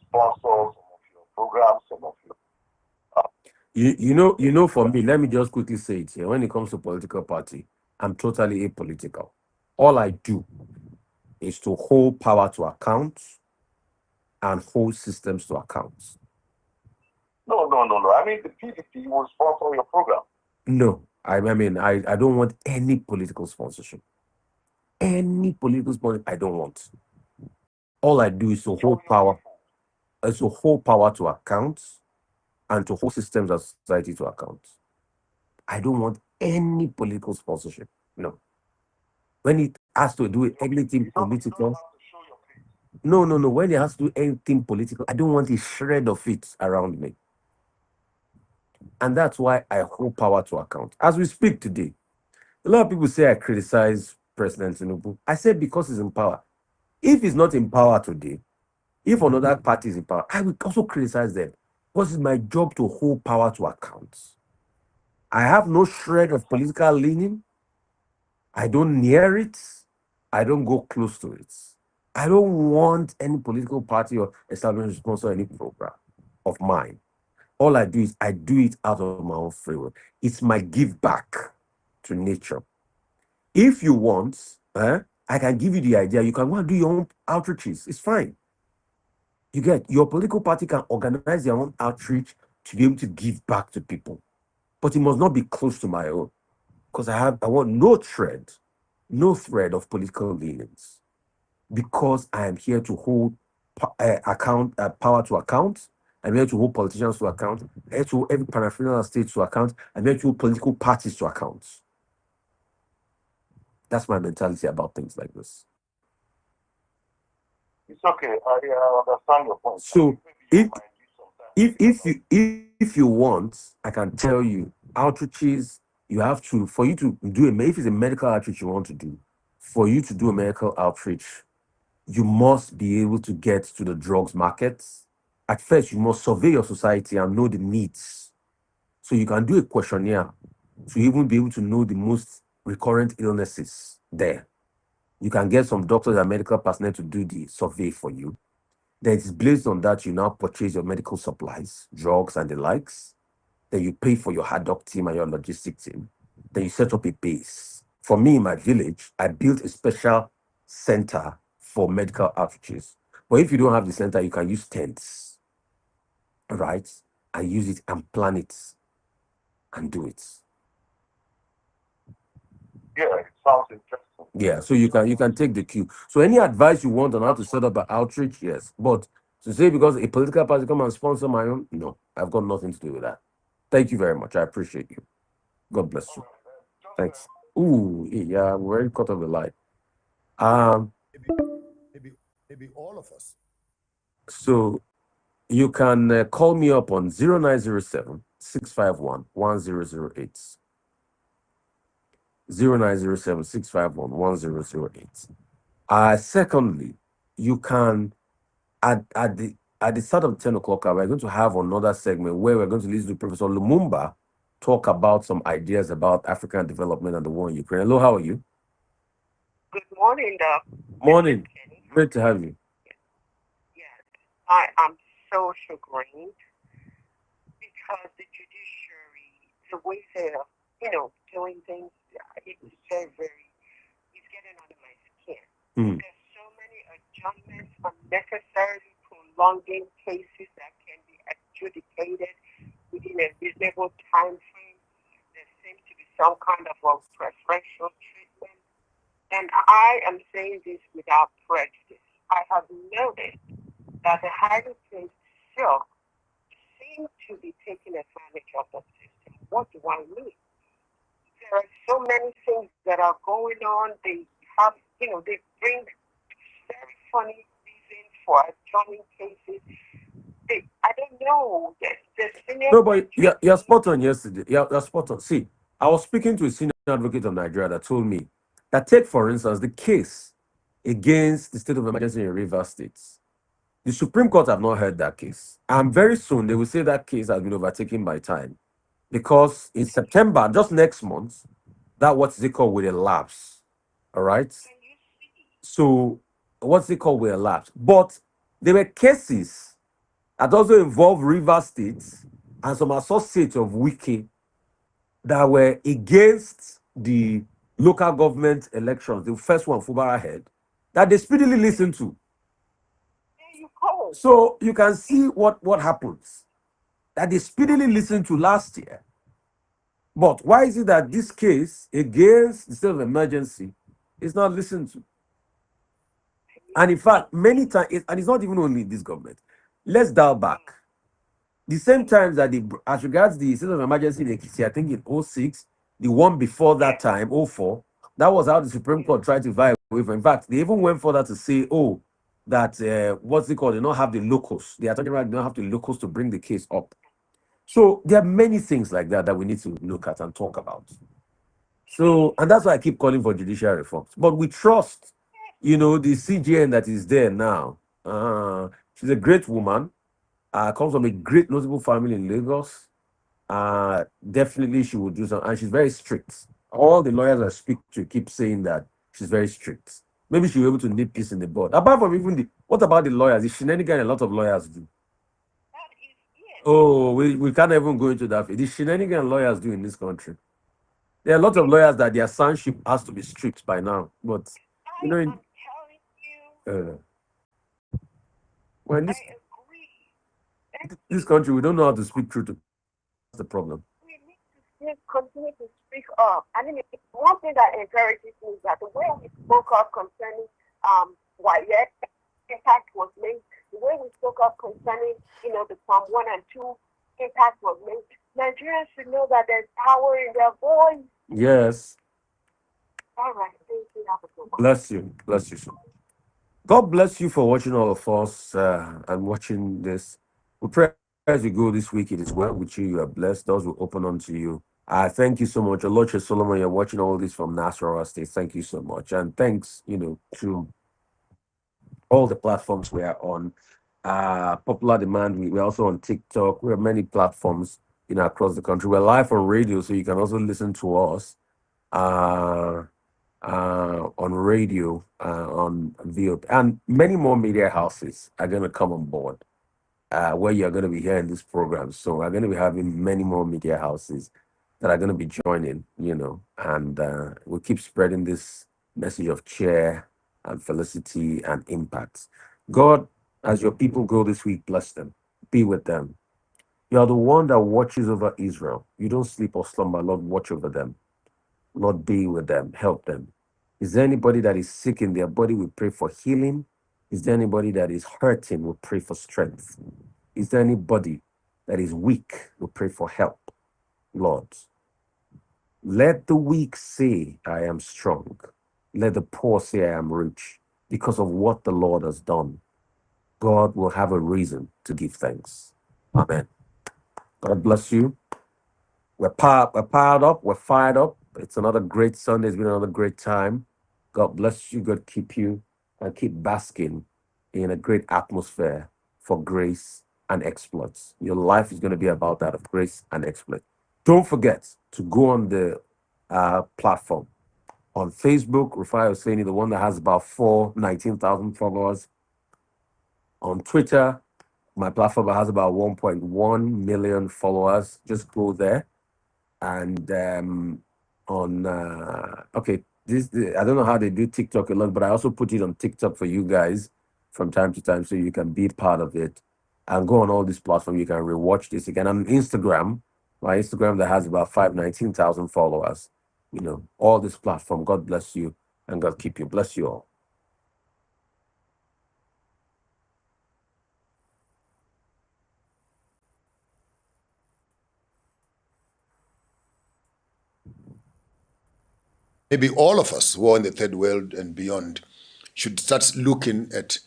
B: sponsor some of your programs, some of your.
A: You know, for me, let me just quickly say it here. When it comes to political party, I'm totally apolitical. All I do is to hold power to account and hold systems to account.
B: No. I mean, the PDP will sponsor your program.
A: No, I mean, I don't want any political sponsorship. Any political sponsorship, I don't want. All I do is to hold power, to account and to hold systems of society to account. I don't want any political sponsorship. No. When it has to do with anything political, no. When it has to do anything political, I don't want a shred of it around me. And that's why I hold power to account. As we speak today, a lot of people say I criticize President Tinubu. I said because he's in power. If he's not in power today, if another party is in power, I will also criticize them. Because it's my job to hold power to account. I have no shred of political leaning. I don't near it. I don't go close to it. I don't want any political party or establishment to sponsor any program of mine. All I do is I do it out of my own free will. It's my give back to nature. If you want, I can give you the idea. You can go and do your own outreaches. It's fine. You get your political party can organize their own outreach to be able to give back to people, but it must not be close to my own because I want no thread of political leanings because I am here to hold power to account. I'm here to hold politicians to account. I'm here to hold every paraphernalia state to account. I'm here to hold political parties to account. That's my mentality about things like this.
B: It's okay. I understand your point.
A: So if you want, I can tell you outreaches you have to for you to do if it's a medical outreach you want to do, for you to do a medical outreach, you must be able to get to the drugs markets. At first, you must survey your society and know the needs. So you can do a questionnaire to even be able to know the most recurrent illnesses there. You can get some doctors and medical personnel to do the survey for you. Then it's based on that you now purchase your medical supplies, drugs, and the likes. Then you pay for your hard doc team and your logistic team. Then you set up a base. For me, in my village, I built a special center for medical outreaches. But if you don't have the center, you can use tents, right? And use it and plan it and do it.
B: Yeah, it sounds interesting.
A: Yeah, so you can take the cue. So any advice you want on how to set up an outreach, yes. But to say because a political party come and sponsor my own, no, I've got nothing to do with that. Thank you very much. I appreciate you. God bless you. Thanks. Ooh, yeah, we're very cut off the line.
D: Maybe all of us.
A: So you can call me up on 0907 651 1008. 0907 651 1008. Secondly, you can at the start of 10 o'clock, we're going to have another segment where we're going to listen to Professor Lumumba talk about some ideas about African development and the war in Ukraine. Hello, how are you?
C: Good morning, Doc.
A: Morning. Great to have you.
C: Yes, I am so chagrined because the judiciary, the way they're doing things. It's very, very, it's getting under my skin.
A: Mm.
C: There's so many adjournments, unnecessarily prolonging cases that can be adjudicated within a reasonable time frame. There seems to be some kind of a preferential treatment. And I am saying this without prejudice. I have noticed that the highly placed silk seem to be taking advantage of the system. What do I mean? There are so many things that are going on. They have, they bring very funny reasons for adjourning cases. I don't know. The senior
A: No, but
C: judges
A: you're
C: need
A: spot on yesterday. You're spot on. See, I was speaking to a senior advocate of Nigeria that told me that, take for instance, the case against the state of emergency in Rivers State. The Supreme Court have not heard that case. And very soon they will say that case has been overtaken by time. Because in September, just next month, that what's it called will elapse. All right.
C: can you see?
A: So what's it called will elapse. But there were cases that also involved River State and some associates of Wiki that were against the local government elections, the first one Fubara had, that they speedily listened to.
C: There you go.
A: So you can see what happens. That they speedily listened to last year. But why is it that this case against the state of emergency is not listened to? And in fact, many times, and it's not even only this government. Let's dial back. The same time that as regards the state of emergency in Ekiti, I think in '06, the one before that time, '04, that was how the Supreme Court tried to vie with. In fact, they even went further to say, oh, that what's it called? They don't have the locals. The attorney general don't have the locals to bring the case up. So there are many things like that that we need to look at and talk about. So, and that's why I keep calling for judicial reforms. But we trust, the CGN that is there now. She's a great woman. Comes from a great notable family in Lagos. Definitely she will do something. And she's very strict. All the lawyers I speak to keep saying that she's very strict. Maybe she'll be able to nip peace in the bud. Apart from even what about the lawyers? The shenanigan a lot of lawyers do.
C: That is it.
A: Oh, we can't even go into that. The shenanigan lawyers do in this country. There are a lot of lawyers that their sonship has to be stripped by now. But,
C: I
A: you know,
C: am telling you,
A: when
C: I
A: this
C: agree.
A: this country, we don't know how to speak truth. That's the problem.
C: We need to still continue to speak up. I mean, one thing that encourages me is that the way we spoke up concerning why yet impact was made, the way we spoke up concerning, the Psalm 1 and 2 impact was made, Nigerians should know that there's power in their voice.
A: Yes.
C: All right, thank you. Have a good one.
A: Bless you. Bless you, sir. God bless you for watching all of us and watching this. We pray as you go this week, it is well with you. You are blessed. Doors will open unto you. Thank you so much. Aloche Solomon, you're watching all this from Nasarawa State. Thank you so much. And thanks, to all the platforms we are on. Popular Demand, we're also on TikTok. We have many platforms, across the country. We're live on radio, so you can also listen to us on radio, on VOP. And many more media houses are going to come on board where you're going to be hearing this program. So we're going to be having many more media houses that are going to be joining, and we'll keep spreading this message of cheer and felicity and impact. God, as your people go this week, bless them, be with them. You are the one that watches over Israel. You don't sleep or slumber. Lord, watch over them. Lord, be with them, help them. Is there anybody that is sick in their body? We pray for healing. Is there anybody that is hurting? We pray for strength. Is there anybody that is weak? We pray for help. Lord, let the weak say, I am strong. Let the poor say, I am rich. Because of what the Lord has done, God will have a reason to give thanks. Amen. God bless you. We're powered up. We're fired up. It's another great Sunday. It's been another great time. God bless you. God keep you and keep basking in a great atmosphere for grace and exploits. Your life is going to be about that of grace and exploit. Don't forget to go on the platform on Facebook, Rufai Oseni, the one that has about 19,000 followers. On Twitter, my platform has about 1.1 million followers. Just go there and on okay, I don't know how they do TikTok a lot, but I also put it on TikTok for you guys from time to time, so you can be part of it and go on all these platforms. You can rewatch this again. On Instagram, my Instagram that has about 519,000 followers. You know, all this platform. God bless you and God keep you. Bless you all.
D: Maybe all of us who are in the third world and beyond should start looking at,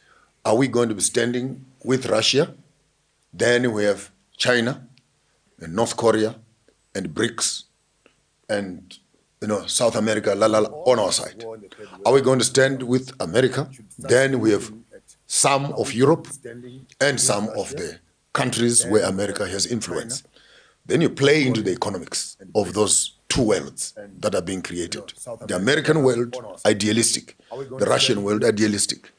D: are we going to be standing with Russia? Then we have China and North Korea and BRICS and South America on our side. Are we going to stand with America? Then we have some of Europe and some of the countries where America has influence. Then you play into the economics of those two worlds that are being created. The American world, idealistic. The Russian world, idealistic.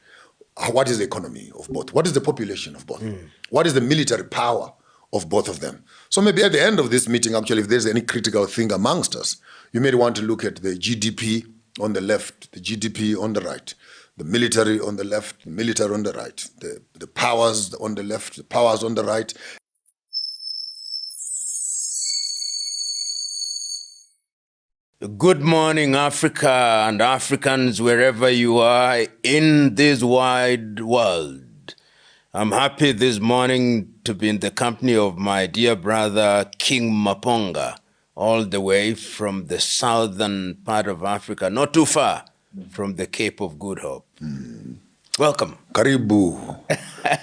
D: What is the economy of both? What is the population of both? What is the military power of both of them? So maybe at the end of this meeting, actually, if there's any critical thing amongst us, you may want to look at the GDP on the left, the GDP on the right, the military on the left, the military on the right, the powers on the left, the powers on the right.
E: Good morning, Africa and Africans, wherever you are in this wide world. I'm happy this morning to be in the company of my dear brother, King Maponga, all the way from the southern part of Africa, not too far from the Cape of Good Hope. Welcome.
D: Karibu.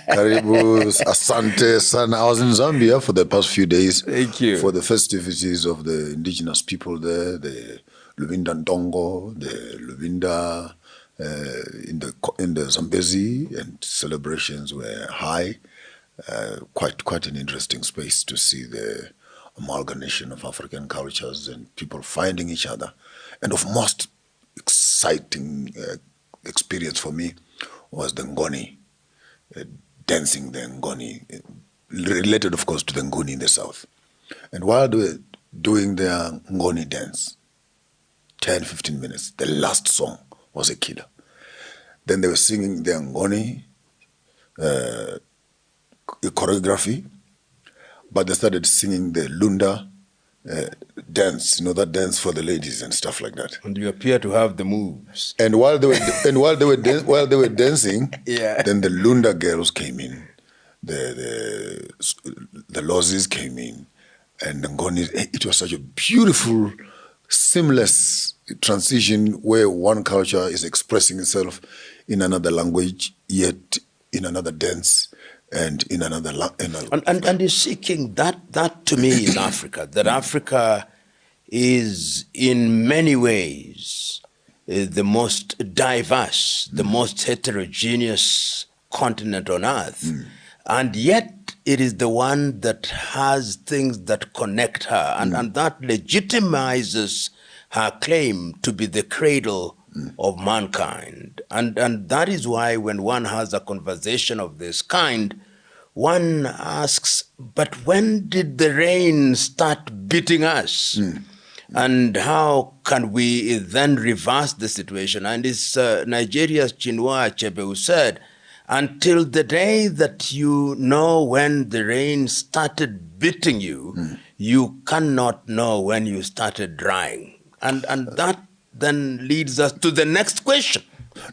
D: Karibu, asante sana. I was in Zambia for the past few days.
E: Thank you.
D: For the festivities of the indigenous people there, the Luvinda Ndongo, the Luvinda in the Zambezi, and celebrations were high. Quite an interesting space to see the amalgamation of African cultures and people finding each other. And of most exciting experience for me was the Ngoni, dancing the Ngoni, related, of course, to the Nguni in the south. And while they were doing their Ngoni dance, 10, 15 minutes, the last song was a killer. Then they were singing their Ngoni choreography, but they started singing the Lunda dance, that dance for the ladies and stuff like that.
E: And you appear to have the moves.
D: And while they were dancing,
E: yeah.
D: Then the Lunda girls came in, the Lozis came in, and the Ngoni. It was such a beautiful, seamless transition where one culture is expressing itself in another language, yet in another dance. And in another
E: and is seeking that to me in Africa, that Africa is in many ways the most diverse, the most heterogeneous continent on earth. And yet it is the one that has things that connect her, and that legitimizes her claim to be the cradle of mankind. And that is why when one has a conversation of this kind, one asks, but when did the rain start beating us? And how can we then reverse the situation? And it's Nigeria's Chinua Achebe who said, until the day that you know when the rain started beating you, you cannot know when you started drying. And that then leads us to the next question.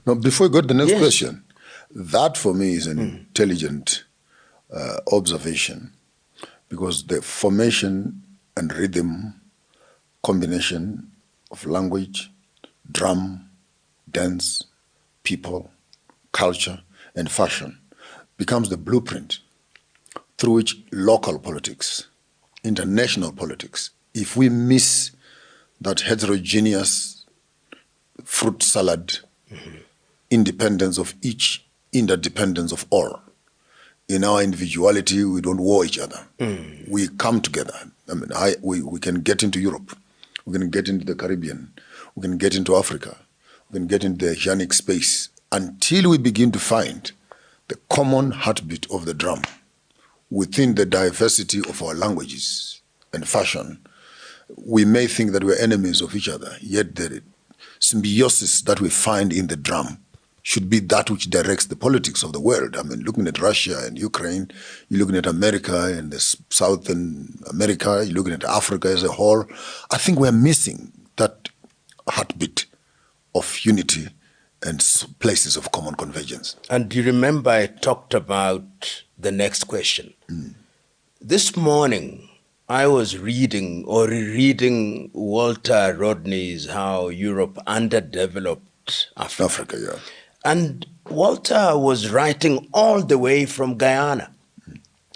D: Now, before we go to the next question, that for me is an intelligent observation, because the formation and rhythm combination of language, drum, dance, people, culture, and fashion becomes the blueprint through which local politics, international politics, if we miss that heterogeneous fruit salad, independence of each, interdependence of all. In our individuality, we don't war each other. We come together. I mean, we can get into Europe. We can get into the Caribbean. We can get into Africa. We can get into the oceanic space until we begin to find the common heartbeat of the drum within the diversity of our languages and fashion we may think that we're enemies of each other, yet the symbiosis that we find in the drum should be that which directs the politics of the world. I mean, looking at Russia and Ukraine, you're looking at America and the Southern America, you're looking at Africa as a whole. I think we're missing that heartbeat of unity and places of common convergence.
E: And you remember I talked about the next question. This morning, I was reading or rereading Walter Rodney's How Europe Underdeveloped Africa.
D: Africa, yeah.
E: And Walter was writing all the way from Guyana.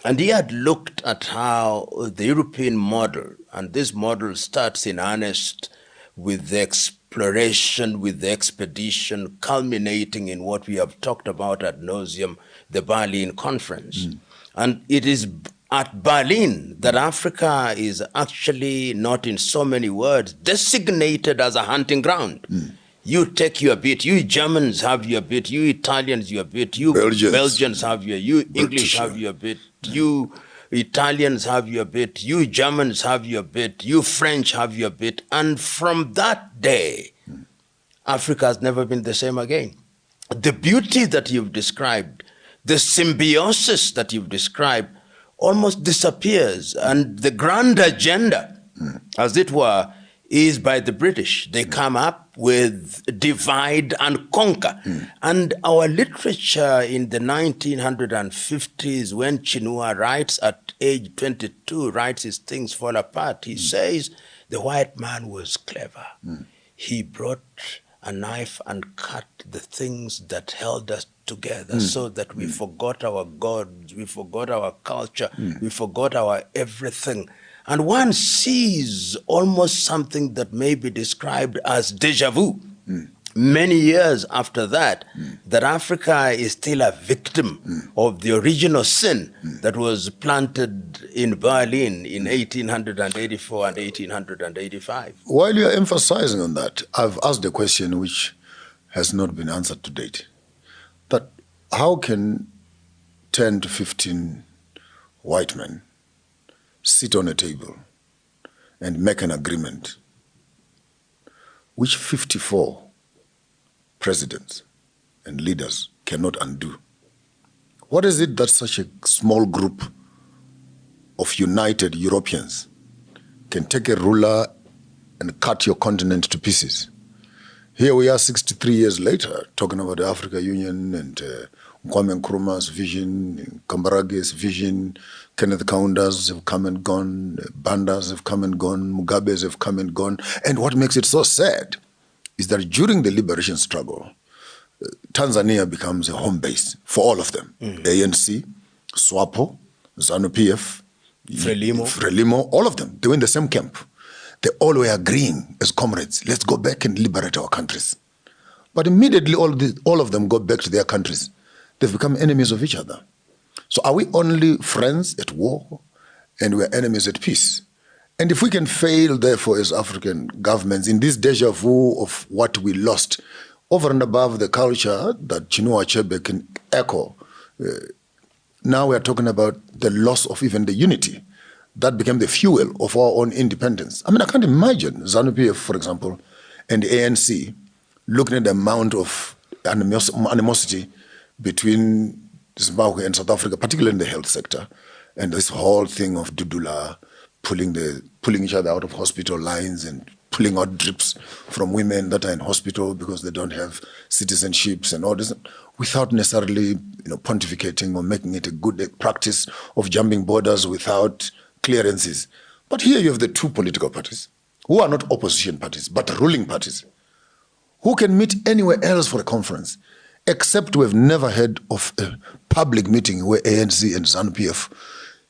E: And he had looked at how the European model, and this model starts in earnest with the exploration, with the expedition, culminating in what we have talked about ad nauseum, the Berlin Conference. And it is at Berlin that Africa is actually, not in so many words, designated as a hunting ground. You take your bit, you Germans have your bit, you Italians your bit, you Belgians have your, you English have your bit, you Italians have your bit, you Germans have your bit, you French have your bit. And from that day, Africa has never been the same again. The beauty that you've described, the symbiosis that you've described, almost disappears. And the grand agenda, as it were, is by the British. They come up with divide and conquer. And our literature in the 1950s, when Chinua writes at age 22, writes his Things Fall Apart, he says the white man was clever. He brought a knife and cut the things that held us together so that we forgot our gods, we forgot our culture, we forgot our everything. And one sees almost something that may be described as deja vu. Many years after that, that Africa is still a victim of the original sin that was planted in Berlin in 1884 and 1885.
D: While you're emphasizing on that, I've asked a question which has not been answered to date. That how can 10 to 15 white men sit on a table and make an agreement which 54 presidents and leaders cannot undo? What is it that such a small group of united Europeans can take a ruler and cut your continent to pieces? Here we are 63 years later talking about the Africa Union and Kwame Nkrumah's vision, Kambarage's vision, Kenneth Kaunda's have come and gone, Banda's have come and gone, Mugabe's have come and gone. And what makes it so sad is that during the liberation struggle, Tanzania becomes a home base for all of them. ANC, SWAPO, ZANU-PF, Frelimo, all of them. They were in the same camp. They all were agreeing as comrades, let's go back and liberate our countries. But immediately all of them go back to their countries. They've become enemies of each other. So are we only friends at war and we're enemies at peace? And if we can fail, therefore, as African governments in this deja vu of what we lost, over and above the culture that Chinua Achebe can echo, now we're talking about the loss of even the unity that became the fuel of our own independence. I mean, I can't imagine ZANU-PF, for example, and the ANC looking at the amount of animosity between Zimbabwe and South Africa, particularly in the health sector, and this whole thing of Dudula pulling each other out of hospital lines and pulling out drips from women that are in hospital because they don't have citizenships and all this, without necessarily pontificating or making it a good practice of jumping borders without clearances. But here you have the two political parties who are not opposition parties, but ruling parties, who can meet anywhere else for a conference, except we've never heard of a public meeting where ANC and ZANU-PF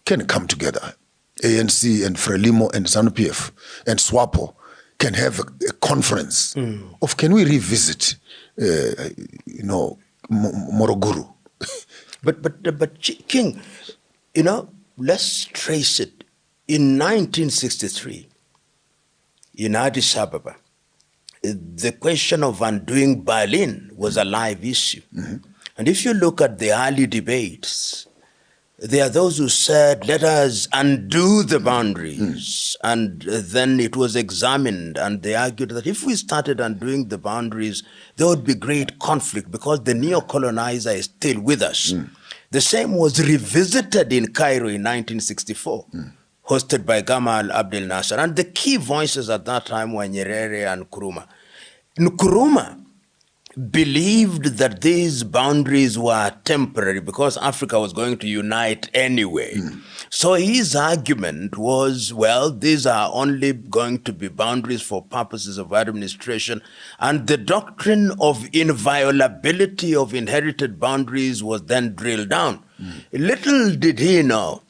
D: can come together. ANC and Frelimo and ZANU-PF and SWAPO can have a conference of, can we revisit, Morogoro?
E: But King, let's trace it. In 1963, in Addis Ababa, the question of undoing Berlin was a live issue. And if you look at the early debates, there are those who said, let us undo the boundaries. And then it was examined, and they argued that if we started undoing the boundaries, there would be great conflict because the neo-colonizer is still with us. The same was revisited in Cairo in 1964, hosted by Gamal Abdel Nasser. And the key voices at that time were Nyerere and Nkrumah. Nkrumah believed that these boundaries were temporary because Africa was going to unite anyway. So his argument was, well, these are only going to be boundaries for purposes of administration, and the doctrine of inviolability of inherited boundaries was then drilled down. Little did he know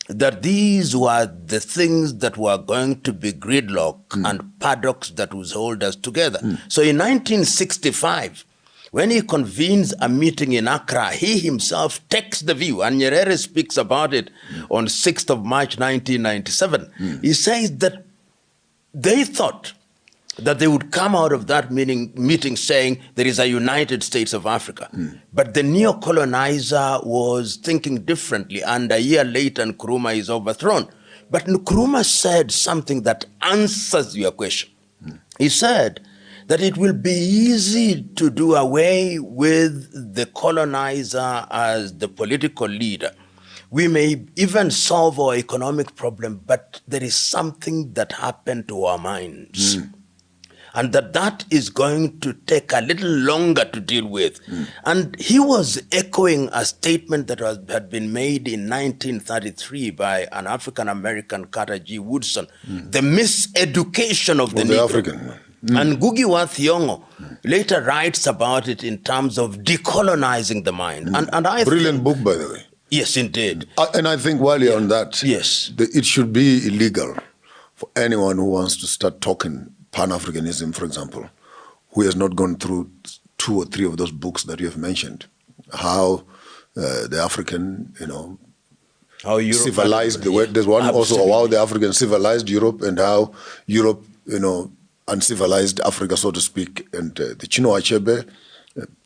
E: that these were the things that were going to be gridlock and paddocks that would hold us together. So in 1965, when he convenes a meeting in Accra, he himself takes the view, and Nyerere speaks about it on 6th of March 1997. He says that they thought that they would come out of that meeting saying there is a United States of Africa. But the neo-colonizer was thinking differently, and a year later Nkrumah is overthrown. But Nkrumah said something that answers your question. He said that it will be easy to do away with the colonizer as the political leader. We may even solve our economic problem, but there is something that happened to our minds. And that is going to take a little longer to deal with. And he was echoing a statement that had been made in 1933 by an African-American, Carter G. Woodson, the miseducation of the Negro.
D: African.
E: And Ngugi wa Thiong'o later writes about it in terms of decolonizing the mind. And I
D: Brilliant book, by the way.
E: Yes, indeed.
D: And I think while you're on that,
E: yes,
D: it should be illegal for anyone who wants to start talking Pan-Africanism, for example, who has not gone through 2 or 3 of those books that you have mentioned. How the African,
E: how Europe
D: civilized the world. There's one also how the African civilized Europe and how Europe, uncivilized Africa, so to speak. And the Chinua Achebe,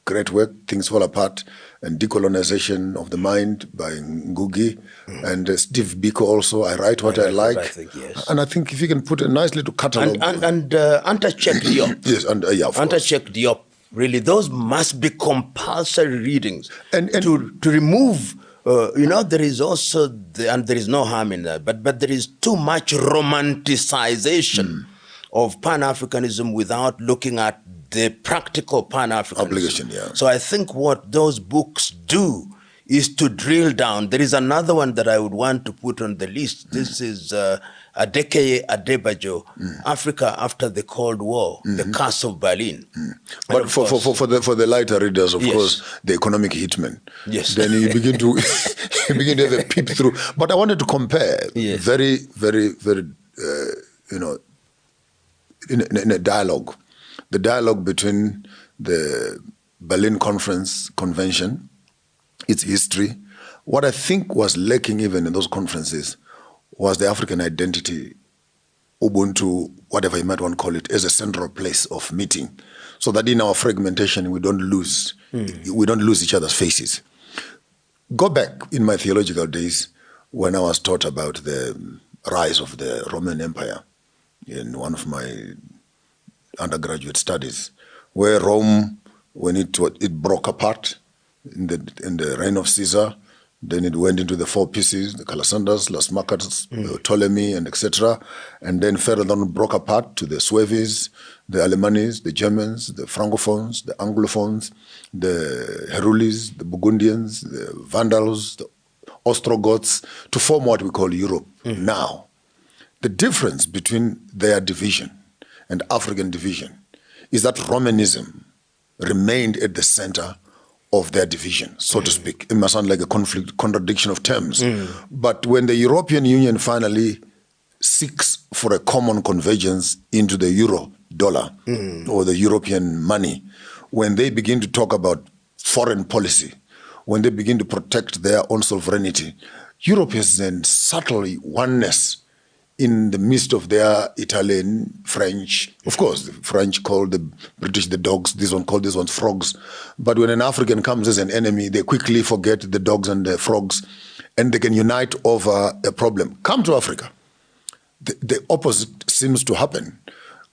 D: great work, Things Fall Apart, and Decolonization of the Mind by Ngugi, and Steve Biko also, I Write What I Like.
E: I think, yes.
D: And I think if you can put a nice little catalog.
E: And Antachek Diop.
D: Yes,
E: Antachek Diop, really, those must be compulsory readings.
D: And
E: to remove, there is also, and there is no harm in that, but there is too much romanticization of Pan-Africanism without looking at the practical Pan-Africanism.
D: Obligation, yeah.
E: So I think what those books do is to drill down. There is another one that I would want to put on the list. This is Adekeye Adebayo, Africa After the Cold War, The Curse of Berlin.
D: But for the lighter readers, of course, the economic hitman.
E: Yes.
D: Then you begin to have a peep through. But I wanted to compare very, very, very, in a dialogue. The dialogue between the Berlin Convention, its history. What I think was lacking even in those conferences was the African identity, Ubuntu, whatever you might want to call it, as a central place of meeting, so that in our fragmentation we don't lose each other's faces. Go back in my theological days when I was taught about the rise of the Roman Empire in one of my undergraduate studies, where Rome, when it broke apart in the reign of Caesar, then it went into the 4 pieces, the Calasanders, Las Marcas, Ptolemy, and etc. And then further on broke apart to the Sueves, the Alemanis, the Germans, the Francophones, the Anglophones, the Herulis, the Burgundians, the Vandals, the Ostrogoths, to form what we call Europe now. The difference between their division and African division is that Romanism remained at the center of their division, so to speak. It must sound like a contradiction of terms. But when the European Union finally seeks for a common convergence into the euro dollar or the European money, when they begin to talk about foreign policy, when they begin to protect their own sovereignty, Europe has then subtle oneness in the midst of their Italian, French. Of course, the French call the British the dogs, this one call this one frogs. But when an African comes as an enemy, they quickly forget the dogs and the frogs and they can unite over a problem. Come to Africa. The opposite seems to happen.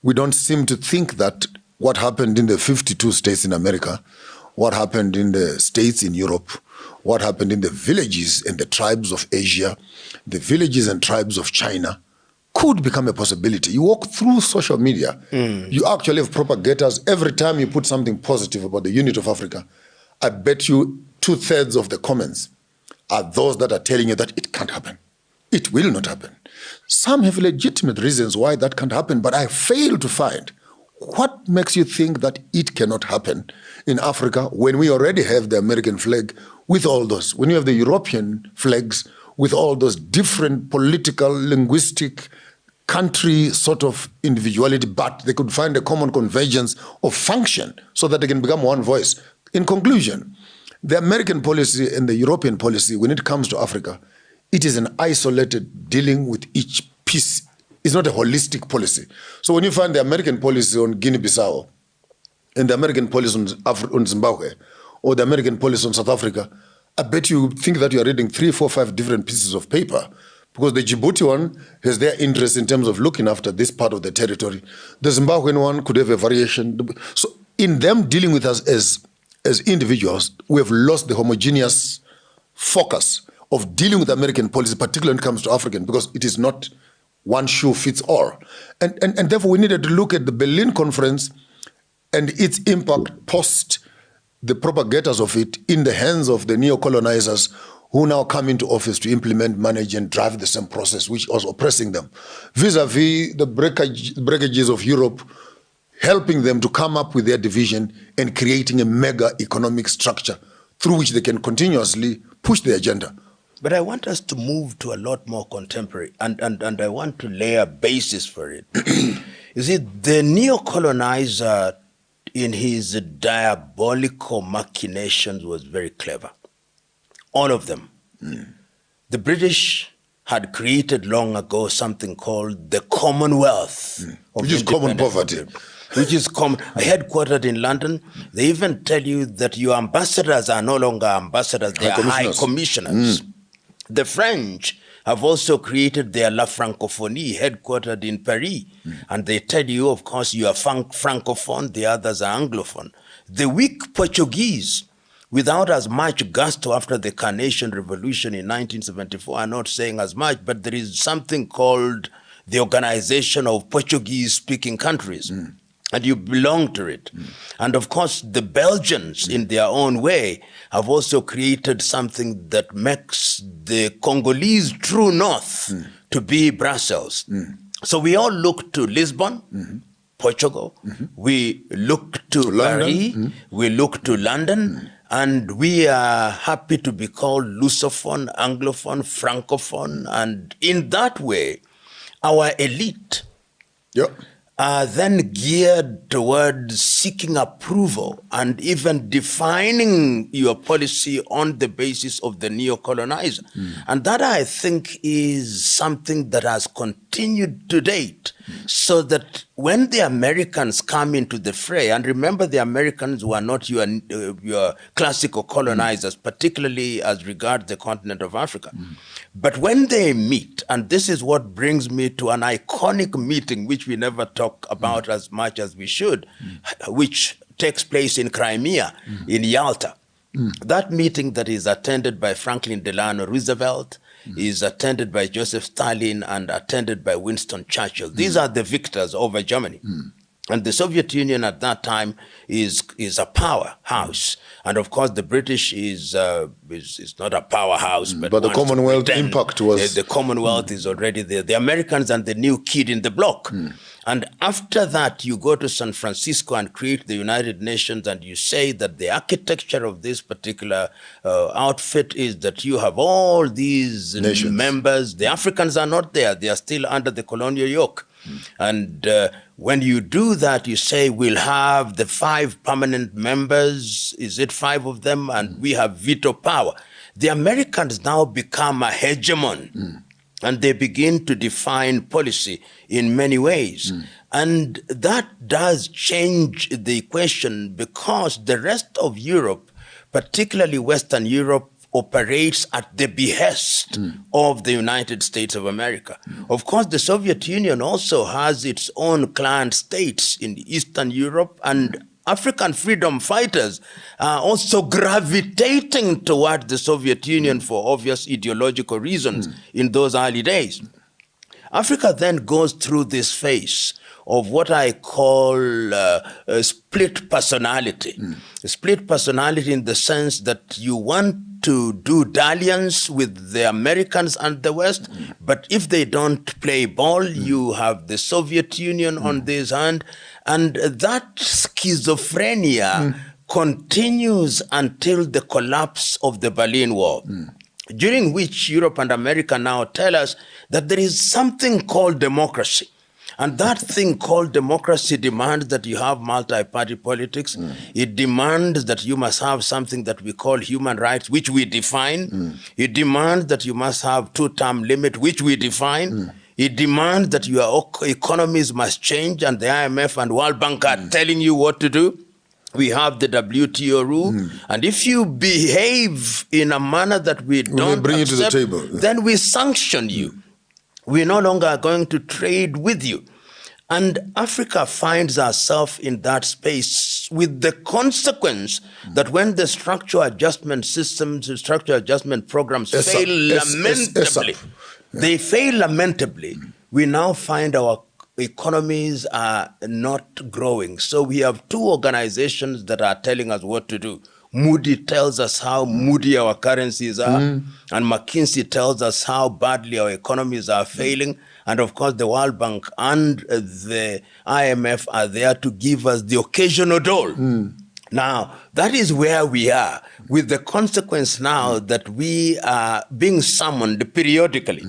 D: We don't seem to think that what happened in the 52 states in America, what happened in the states in Europe, what happened in the villages and the tribes of Asia, the villages and tribes of China, could become a possibility. You walk through social media, you actually have propagators. Every time you put something positive about the unity of Africa, I bet you 2/3 of the comments are those that are telling you that it can't happen. It will not happen. Some have legitimate reasons why that can't happen, but I fail to find what makes you think that it cannot happen in Africa when we already have the American flag with all those, when you have the European flags with all those different political, linguistic, country sort of individuality, but they could find a common convergence of function so that they can become one voice. In conclusion, the American policy and the European policy, when it comes to Africa, it is an isolated dealing with each piece. It's not a holistic policy. So when you find the American policy on Guinea-Bissau and the American policy on Zimbabwe or the American policy on South Africa, I bet you think that you are reading 3, 4, 5 different pieces of paper, because the Djibouti one has their interest in terms of looking after this part of the territory. The Zimbabwean one could have a variation. So in them dealing with us as individuals, we have lost the homogeneous focus of dealing with American policy, particularly when it comes to African, because it is not one shoe fits all. And therefore we needed to look at the Berlin Conference and its impact post the propagators of it in the hands of the neo-colonizers who now come into office to implement, manage, and drive the same process which was oppressing them, vis-a-vis the breakages of Europe, helping them to come up with their division and creating a mega economic structure through which they can continuously push the agenda.
E: But I want us to move to a lot more contemporary, and I want to lay a basis for it. You see, the neo-colonizer in his diabolical machinations was very clever. All of them. The British had created long ago something called the Commonwealth.
D: Which is common poverty.
E: Which is headquartered in London. They even tell you that your ambassadors are no longer ambassadors, they are high commissioners. The French have also created their La Francophonie, headquartered in Paris. And they tell you, of course, you are Francophone, the others are Anglophone. The weak Portuguese, without as much gusto after the Carnation Revolution in 1974, are not saying as much, but there is something called the Organization of Portuguese-Speaking Countries. And you belong to it. And of course, the Belgians, in their own way, have also created something that makes the Congolese true north to be Brussels. So we all look to Lisbon, Portugal. We look to Paris. We look to London. And we are happy to be called Lusophone, Anglophone, Francophone. And in that way, our elite are then geared towards seeking approval and even defining your policy on the basis of the neo-colonizer. And that, I think, is something that has continued to date, so that when the Americans come into the fray, and remember the Americans were not your classical colonizers, particularly as regards the continent of Africa. But when they meet, and this is what brings me to an iconic meeting, which we never talk about as much as we should, which takes place in Crimea, in Yalta. That meeting that is attended by Franklin Delano Roosevelt, is attended by Joseph Stalin, and attended by Winston Churchill. These are the victors over Germany. And the Soviet Union at that time is a powerhouse. And of course, the British is not a powerhouse. But
D: the Commonwealth impact was...
E: The Commonwealth is already there. The Americans and the new kid in the block. And after that, you go to San Francisco and create the United Nations, and you say that the architecture of this particular outfit is that you have all these members. The Africans are not there. They are still under the colonial yoke. And when you do that, you say, we'll have the 5 permanent members. Is it 5 of them? And we have veto power. The Americans now become a hegemon. And they begin to define policy in many ways. And that does change the equation, because the rest of Europe, particularly Western Europe, operates at the behest of the United States of America. Of course, the Soviet Union also has its own client states in Eastern Europe, and African freedom fighters are also gravitating toward the Soviet Union for obvious ideological reasons in those early days. Africa then goes through this phase of what I call a split personality. A split personality in the sense that you want to do dalliance with the Americans and the West, but if they don't play ball, you have the Soviet Union on this hand, and that schizophrenia continues until the collapse of the Berlin Wall. During which Europe and America now tell us that there is something called democracy. And that thing called democracy demands that you have multi-party politics. It demands that you must have something that we call human rights, which we define. It demands that you must have two-term limit, which we define. It demands that your economies must change, and the IMF and World Bank are telling you what to do. We have the WTO rule, and if you behave in a manner that we don't
D: bring
E: accept,
D: you to the table.
E: then we sanction you. We no longer are going to trade with you. And Africa finds herself in that space with the consequence that when the structural adjustment systems, the structural adjustment programs fail lamentably, they fail lamentably, we now find our economies are not growing. So we have two organizations that are telling us what to do. Moody tells us how moody our currencies are, and McKinsey tells us how badly our economies are failing. And of course, the World Bank and the IMF are there to give us the occasional dole. Now, that is where we are, with the consequence now that we are being summoned periodically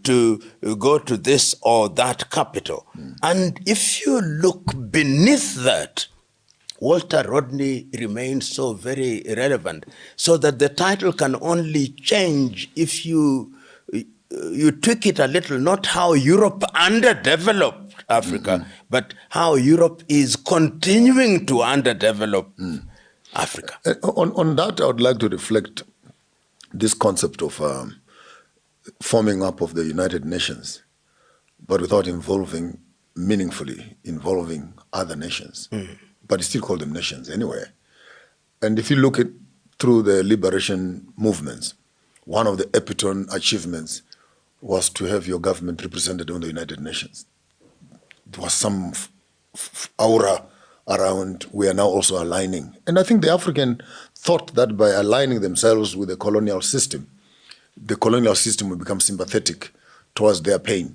E: to go to this or that capital. And if you look beneath that, Walter Rodney remains so very relevant, so that the title can only change if you tweak it a little, not how Europe underdeveloped Africa, but how Europe is continuing to underdevelop Africa.
D: On that, I would like to reflect this concept of forming up of the United Nations, but without meaningfully involving other nations. But you still call them nations anyway. And if you look at through the liberation movements, one of the epitome achievements was to have your government represented on the United Nations. There was some aura around, we are now also aligning. And I think the African thought that by aligning themselves with the colonial system will become sympathetic towards their pain,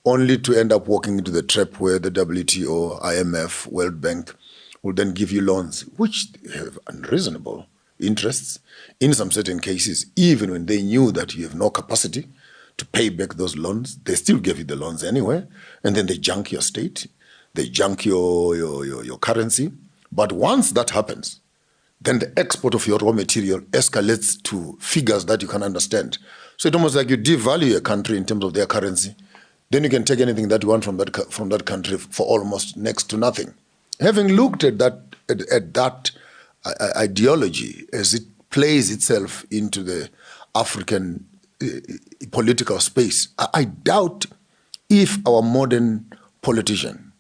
D: only to end up walking into the trap where the WTO, IMF, World Bank will then give you loans, which have unreasonable interests in some certain cases. Even when they knew that you have no capacity to pay back those loans, they still give you the loans anyway, and then they junk your state, they junk your currency. But once that happens, then the export of your raw material escalates to figures that you can understand. So it's almost like you devalue a country in terms of their currency, then you can take anything that you want from that country for almost next to nothing. Having looked at that ideology as it plays itself into the African political space, I doubt if our modern politician,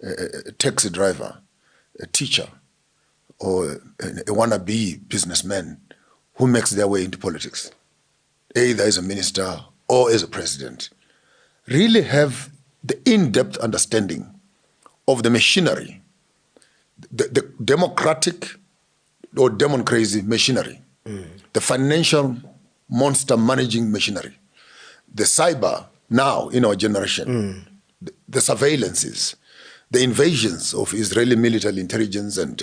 D: a taxi driver, a teacher, or a wannabe businessman who makes their way into politics, either as a minister or as a president, really have the in-depth understanding of the machinery, the democratic or democracy machinery, the financial monster managing machinery, the cyber now in our generation, the surveillances, the invasions of Israeli military intelligence and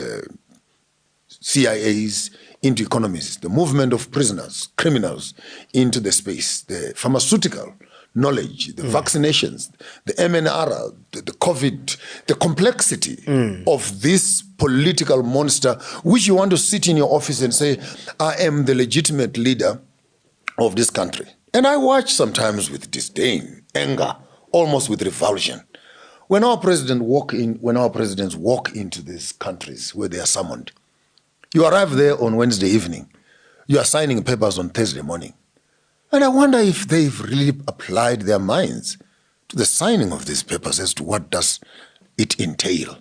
D: CIAs into economies, the movement of prisoners, criminals into the space, the pharmaceutical knowledge, the vaccinations, the MNR, the COVID, the complexity of this political monster, which you want to sit in your office and say, I am the legitimate leader of this country. And I watch sometimes with disdain, anger, almost with revulsion. When our presidents walk into these countries where they are summoned, you arrive there on Wednesday evening, You are signing papers on Thursday morning. And I wonder if they've really applied their minds to the signing of these papers as to what does it entail.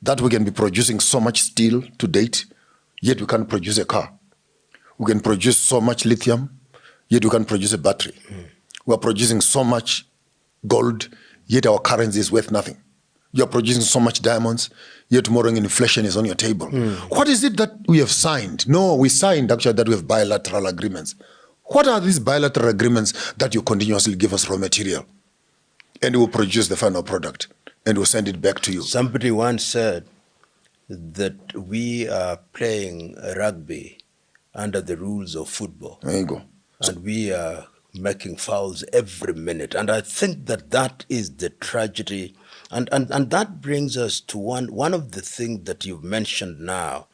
D: That we can be producing so much steel to date, yet we can't produce a car. We can produce so much lithium, yet we can't produce a battery. We are producing so much gold, yet our currency is worth nothing. You are producing so much diamonds, yet tomorrow inflation is on your table. What is it that we have signed? No, we signed actually that we have bilateral agreements. What are these bilateral agreements that you continuously give us raw material and we will produce the final product and we'll send it back to you?
E: Somebody once said that we are playing rugby under the rules of football.
D: There you go.
E: And we are making fouls every minute. And I think that that is the tragedy. And that brings us to one of the things that you've mentioned now.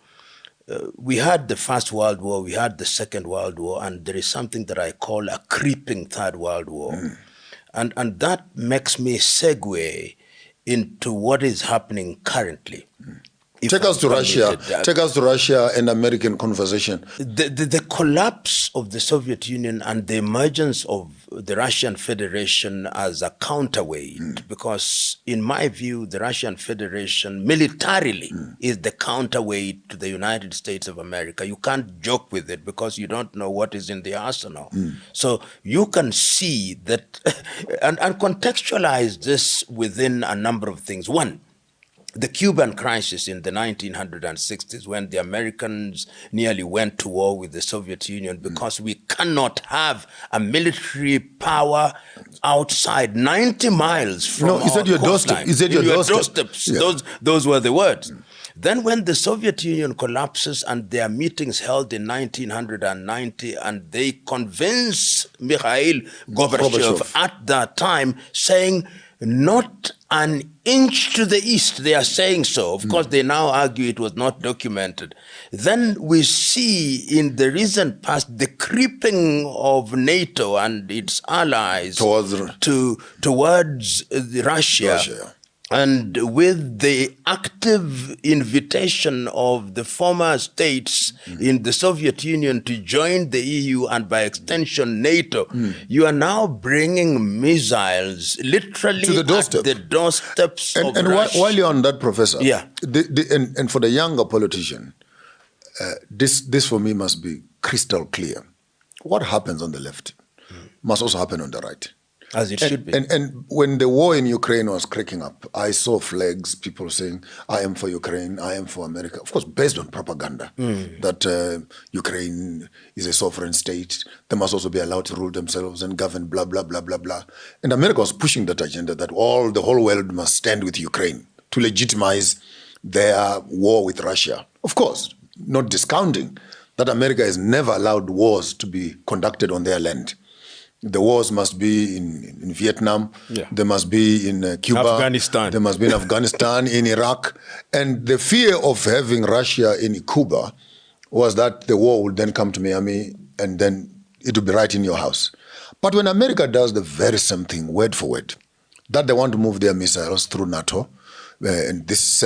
E: We had the First World War, we had the Second World War, and there is something that I call a creeping Third World War. And that makes me segue into what is happening currently.
D: Take us to Russia. Take us to Russia and American conversation.
E: The collapse of the Soviet Union and the emergence of the Russian Federation as a counterweight, because in my view, the Russian Federation militarily is the counterweight to the United States of America. You can't joke with it because you don't know what is in the arsenal. So you can see that and contextualize this within a number of things. One, the Cuban crisis in the 1960s, when the Americans nearly went to war with the Soviet Union because we cannot have a military power outside 90 miles from
D: No, is that your doorstep? Is that your doorstep?
E: Yeah. Those were the words. Then when the Soviet Union collapses and there are meetings held in 1990 and they convince Mikhail Gorbachev at that time saying, not an inch to the east, they are saying so. Of course, they now argue it was not documented. Then we see in the recent past the creeping of NATO and its allies towards Russia. And with the active invitation of the former states in the Soviet Union to join the EU and by extension NATO, you are now bringing missiles literally
D: to the doorstep.
E: At the doorsteps of
D: and
E: Russia.
D: While you're on that, Professor,
E: yeah.
D: And for the younger politician, this for me must be crystal clear. What happens on the left must also happen on the right.
E: As it should be.
D: And when the war in Ukraine was cracking up, I saw flags, people saying, I am for Ukraine, I am for America. Of course, based on propaganda, that Ukraine is a sovereign state. They must also be allowed to rule themselves and govern, blah, blah, blah, blah, blah. And America was pushing that agenda that the whole world must stand with Ukraine to legitimize their war with Russia. Of course, not discounting that America has never allowed wars to be conducted on their land. The wars must be in Vietnam, they must be in Cuba,
E: Afghanistan.
D: They must be in Afghanistan, in Iraq. And the fear of having Russia in Cuba was that the war would then come to Miami and then it would be right in your house. But when America does the very same thing, word for word, that they want to move their missiles through NATO, and this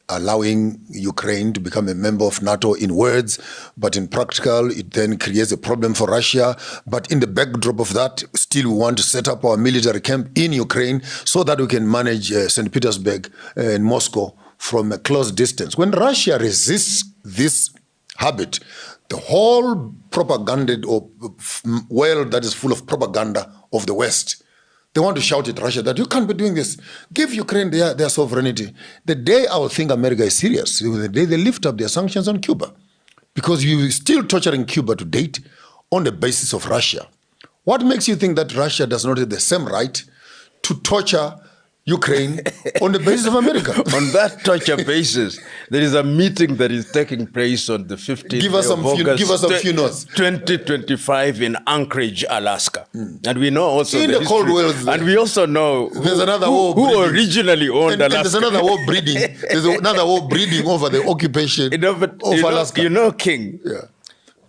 D: allowing Ukraine to become a member of NATO in words, but in practical, it then creates a problem for Russia. But in the backdrop of that, still we want to set up our military camp in Ukraine so that we can manage St. Petersburg and Moscow from a close distance. When Russia resists this habit, the whole propaganda or world that is full of propaganda of the West, they want to shout at Russia that you can't be doing this. Give Ukraine their sovereignty. The day I will think America is serious is the day they lift up their sanctions on Cuba. Because you're still torturing Cuba to date on the basis of Russia. What makes you think that Russia does not have the same right to torture Ukraine on the basis of America?
E: On that torture basis, there is a meeting that is taking place on the 15th of August,
D: give us some few notes.
E: 2025 in Anchorage, Alaska. And we know also
D: in the Cold War.
E: And we also know
D: there's another war
E: who originally owned Alaska.
D: And there's another war breeding. There's another war breeding over the occupation of Alaska.
E: You know, King,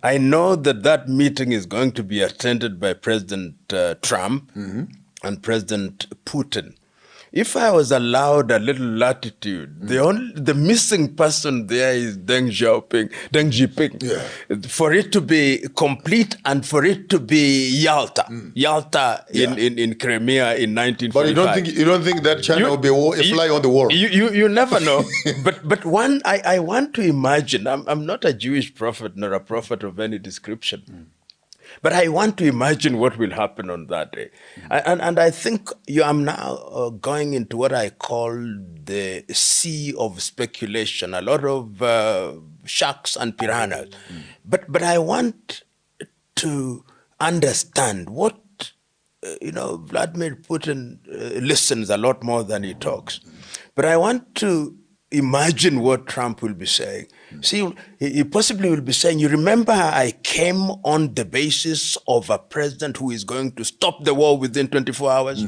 E: I know that meeting is going to be attended by President Trump and President Putin. if I was allowed a little latitude, the missing person there is Deng Xiaoping.
D: Yeah.
E: For it to be complete and for it to be Yalta in Crimea in 1945.
D: But you don't think that China will be a fly on the wall?
E: You never know. but I want to imagine. I'm not a Jewish prophet nor a prophet of any description. But I want to imagine what will happen on that day. And I think I'm now going into what I call the sea of speculation, a lot of sharks and piranhas. But I want to understand what, Vladimir Putin listens a lot more than he talks. But I want to imagine what Trump will be saying. See, he possibly will be saying, you remember I came on the basis of a president who is going to stop the war within 24 hours?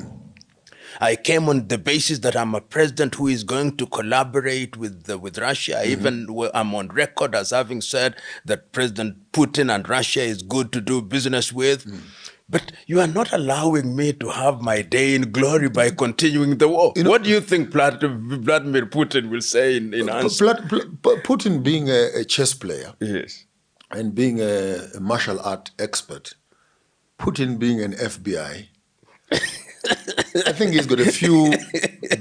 E: I came on the basis that I'm a president who is going to collaborate with Russia. Even I'm on record as having said that President Putin and Russia is good to do business with. But you are not allowing me to have my day in glory by continuing the war. What do you think Vladimir Putin will say in answer?
D: Putin being a chess player,
E: yes,
D: and being a martial art expert, Putin being an FBI, I think he's got a few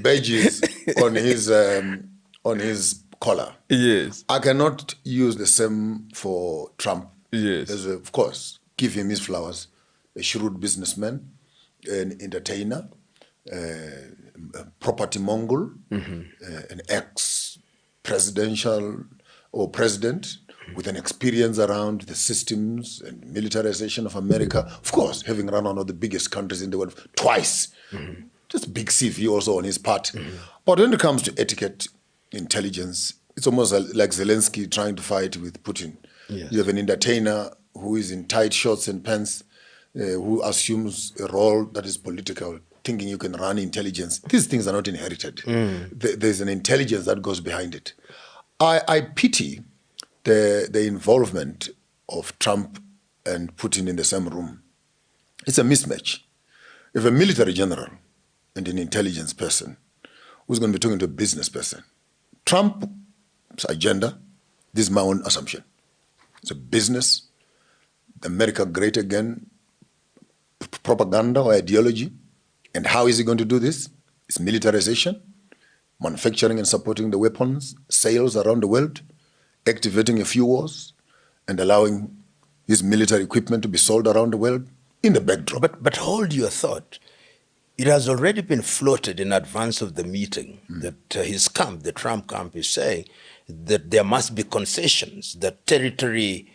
D: badges on his collar.
E: Yes,
D: I cannot use the same for Trump.
E: Yes,
D: of course, give him his flowers. A shrewd businessman, an entertainer, a property mogul, an ex-presidential or president with an experience around the systems and militarization of America. Of course, having run one of the biggest countries in the world twice. Just big CV also on his part. But when it comes to etiquette, intelligence, it's almost like Zelensky trying to fight with Putin.
E: Yes.
D: You have an entertainer who is in tight shorts and pants, who assumes a role that is political, thinking you can run intelligence. These things are not inherited. There's an intelligence that goes behind it. I pity the involvement of Trump and Putin in the same room. It's a mismatch. If a military general and an intelligence person who's going to be talking to a business person, Trump's agenda, this is my own assumption, it's a business, America great again, propaganda or ideology. And how is he going to do this? It's militarization, manufacturing and supporting the weapons, sales around the world, activating a few wars, and allowing his military equipment to be sold around the world in the backdrop.
E: But hold your thought. It has already been floated in advance of the meeting that his camp, the Trump camp, is saying that there must be concessions, that territory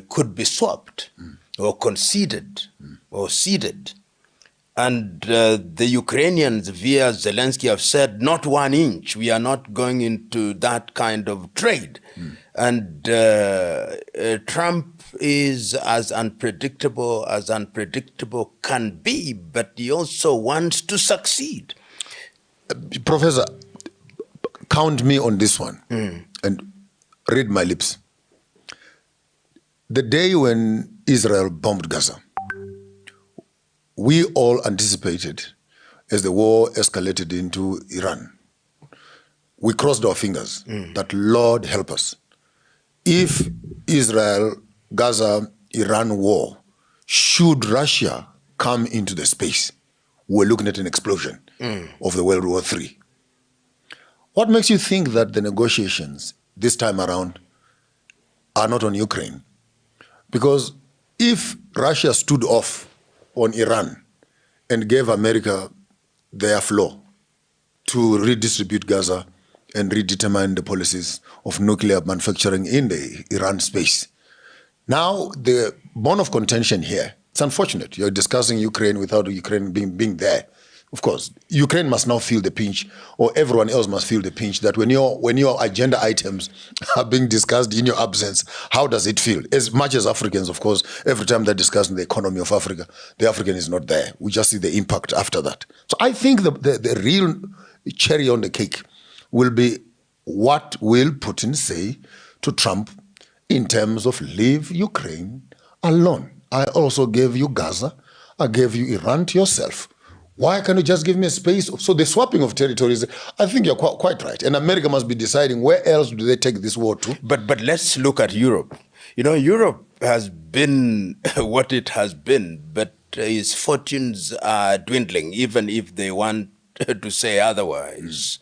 E: could be swapped or conceded or ceded. And the Ukrainians via Zelensky have said, not 1 inch, we are not going into that kind of trade. And Trump is as unpredictable can be, but he also wants to succeed.
D: Professor, count me on this one and read my lips. The day when Israel bombed Gaza, we all anticipated, as the war escalated into Iran, we crossed our fingers that Lord help us. If Israel, Gaza, Iran war, should Russia come into the space, we're looking at an explosion of the World War III. What makes you think that the negotiations this time around are not on Ukraine? Because if Russia stood off on Iran and gave America their floor to redistribute Gaza and redetermine the policies of nuclear manufacturing in the Iran space. Now, the bone of contention here, it's unfortunate. You're discussing Ukraine without Ukraine being there. Of course, Ukraine must now feel the pinch, or everyone else must feel the pinch, that when your agenda items are being discussed in your absence, how does it feel? As much as Africans, of course, every time they're discussing the economy of Africa, the African is not there. We just see the impact after that. So I think the real cherry on the cake will be, what will Putin say to Trump in terms of leave Ukraine alone? I also gave you Gaza. I gave you Iran to yourself. Why can't you just give me a space? So the swapping of territories, I think you're quite right. And America must be deciding where else do they take this war to.
E: But let's look at Europe. You know, Europe has been what it has been, but its fortunes are dwindling, even if they want to say otherwise.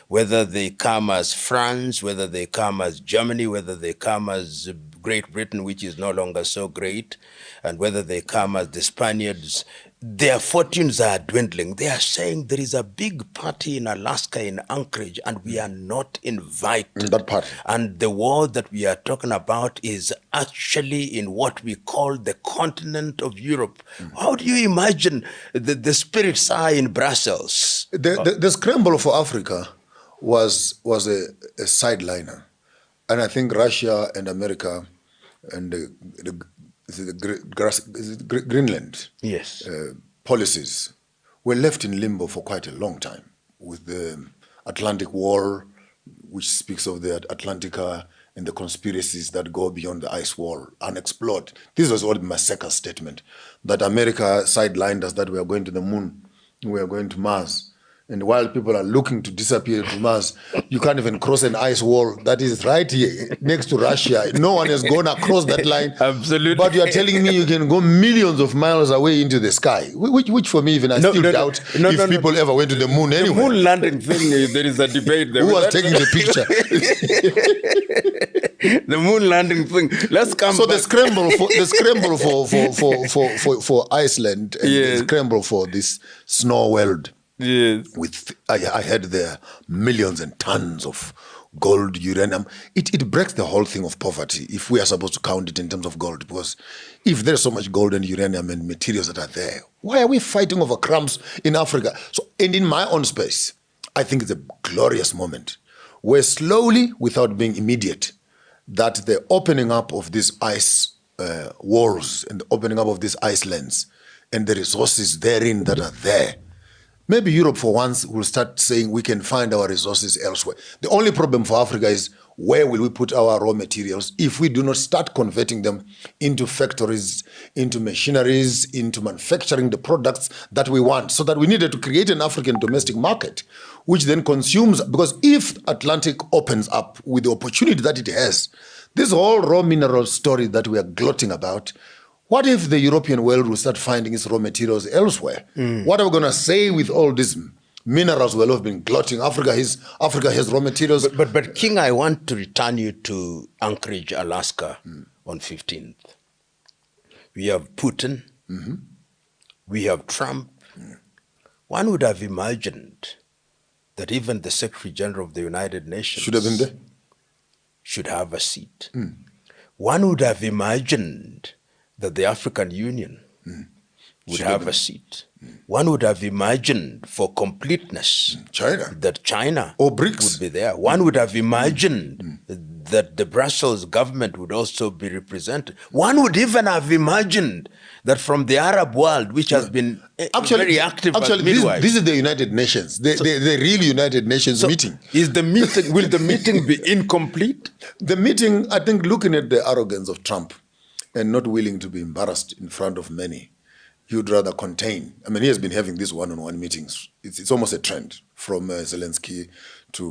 E: Whether they come as France, whether they come as Germany, whether they come as Great Britain, which is no longer so great, and whether they come as the Spaniards, their fortunes are dwindling. They are saying there is a big party in Alaska, in Anchorage, and we are not invited.
D: That party.
E: And the war that we are talking about is actually in what we call the continent of Europe. How do you imagine the spirits are in Brussels?
D: The scramble for Africa was a sideliner. And I think Russia and America and Greenland
E: Yes.
D: Policies were left in limbo for quite a long time, with the Atlantic Wall, which speaks of the Atlantica and the conspiracies that go beyond the ice wall, unexplored. This was what Maseka's statement, that America sidelined us, that we are going to the moon, we are going to Mars. And while people are looking to disappear to Mars, you can't even cross an ice wall that is right here next to Russia. No one has gone across that line.
E: Absolutely.
D: But you are telling me you can go millions of miles away into the sky, which for me, even I still doubt if people ever went to the moon anyway.
E: The moon landing thing, there is a debate there.
D: Who was taking the picture?
E: The moon landing thing. Let's come
D: So
E: back.
D: the scramble for Iceland and the scramble for this snow world.
E: Yes.
D: With I heard there millions and tons of gold, uranium. It breaks the whole thing of poverty if we are supposed to count it in terms of gold. Because if there's so much gold and uranium and materials that are there, why are we fighting over crumbs in Africa? So, and in my own space, I think it's a glorious moment where slowly, without being immediate, that the opening up of these ice walls and the opening up of these ice lands and the resources therein that are there, maybe Europe for once will start saying we can find our resources elsewhere. The only problem for Africa is where will we put our raw materials if we do not start converting them into factories, into machineries, into manufacturing the products that we want. So that we needed to create an African domestic market, which then consumes, because if Atlantic opens up with the opportunity that it has, this whole raw mineral story that we are gloating about, what if the European world will start finding its raw materials elsewhere? What are we going to say with all these minerals we have been gloating? Africa has raw materials.
E: But King, I want to return you to Anchorage, Alaska on 15th. We have Putin. We have Trump. One would have imagined that even the Secretary General of the United Nations
D: Should have been there.
E: Should have a seat. One would have imagined that the African Union would have a seat. One would have imagined, for completeness,
D: China,
E: that China
D: or BRICS
E: would be there. One would have imagined that the Brussels government would also be represented. One would even have imagined that from the Arab world, which has been very active as midwives.
D: This is the United Nations, the real United Nations meeting.
E: Is the meeting, will the meeting be incomplete?
D: The meeting, I think, looking at the arrogance of Trump and not willing to be embarrassed in front of many, he would rather contain. I mean, he has been having these one-on-one meetings. It's almost a trend, from Zelensky to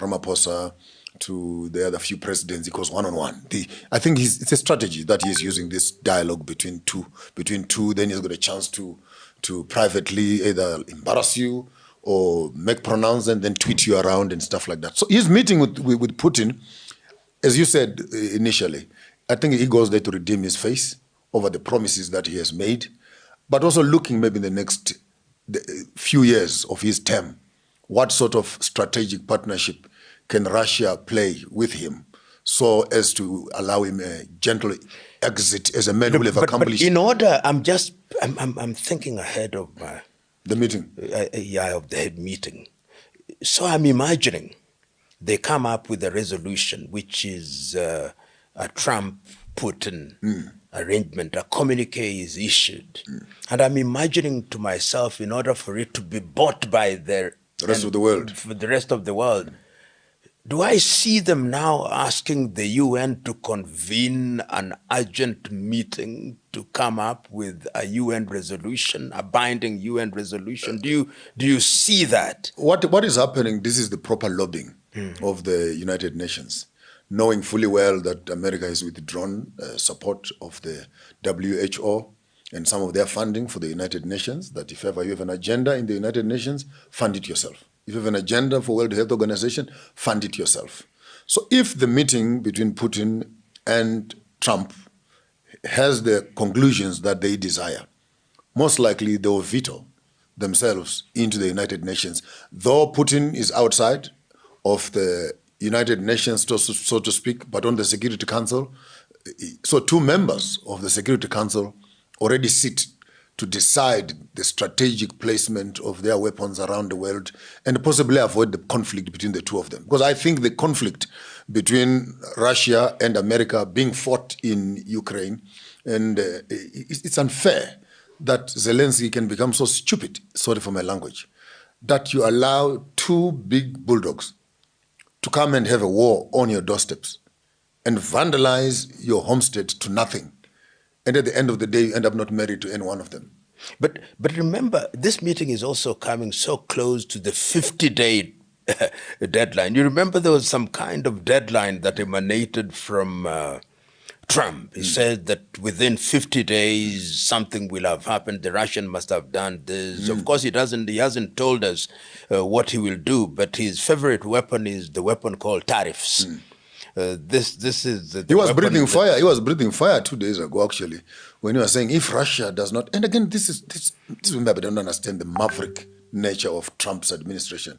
D: Ramaphosa to the other few presidents. He goes one-on-one. I think it's a strategy that he's using, this dialogue between two. Then he's got a chance to privately either embarrass you or make pronouncements, then tweet you around and stuff like that. So he's meeting with Putin, as you said initially. I think he goes there to redeem his face over the promises that he has made, but also looking maybe in the next few years of his term, what sort of strategic partnership can Russia play with him so as to allow him a gentle exit as a man who will have accomplished.
E: But in order, I'm thinking ahead of
D: the meeting.
E: Of the head meeting. So I'm imagining they come up with a resolution, which is a Trump-Putin arrangement. A communique is issued. And I'm imagining to myself, in order for it to be bought by the
D: rest of the world,
E: for the rest of the world, Do I see them now asking the UN to convene an urgent meeting to come up with a UN resolution, a binding UN resolution? Do you see that?
D: What is happening, this is the proper lobbying of the United Nations, knowing fully well that America has withdrawn support of the WHO and some of their funding for the United Nations, that if ever you have an agenda in the United Nations, fund it yourself. If you have an agenda for World Health Organization, fund it yourself. So if the meeting between Putin and Trump has the conclusions that they desire, most likely they will veto themselves into the United Nations. Though Putin is outside of the United Nations, so to speak, but on the Security Council, so two members of the Security Council already sit to decide the strategic placement of their weapons around the world and possibly avoid the conflict between the two of them. Because I think the conflict between Russia and America being fought in Ukraine, and it's unfair that Zelensky can become so stupid, sorry for my language, that you allow two big bulldogs to come and have a war on your doorsteps and vandalize your homestead to nothing. And at the end of the day, you end up not married to any one of them.
E: But remember, this meeting is also coming so close to the 50-day deadline. You remember there was some kind of deadline that emanated from Trump. He said that within 50 days something will have happened. The Russian must have done this. Of course, he hasn't told us what he will do, but his favorite weapon is the weapon called tariffs. This is the
D: he was breathing fire. He was breathing fire 2 days ago, actually, when he was saying if Russia does not. And again, this is maybe I don't understand the maverick nature of Trump's administration.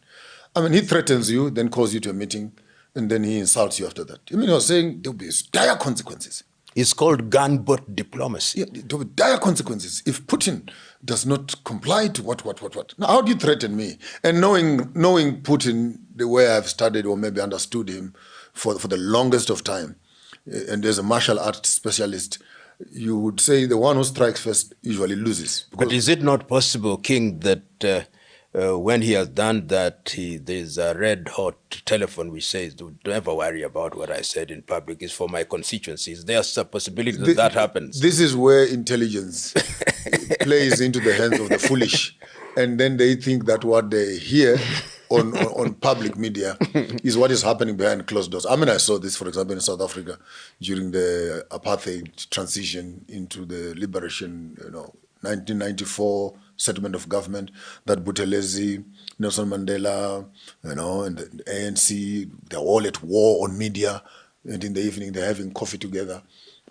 D: I mean, he threatens you, then calls you to a meeting, and then he insults you after that. I mean, he was saying there'll be dire consequences.
E: It's called gunboat diplomacy.
D: Yeah, there'll be dire consequences if Putin does not comply to what. Now, how do you threaten me? And knowing Putin the way I've studied or maybe understood him for the longest of time, and as a martial arts specialist, you would say the one who strikes first usually loses.
E: But is it not possible, King, that when he has done that, there's a red-hot telephone which says, "Don't ever worry about what I said in public. It's for my constituencies." There's a possibility that happens.
D: This is where intelligence plays into the hands of the foolish, and then they think that what they hear on public media is what is happening behind closed doors. I mean, I saw this, for example, in South Africa during the apartheid transition into the liberation, 1994 settlement of government, that Buthelezi, Nelson Mandela, and the ANC, they're all at war on media, and in the evening they're having coffee together.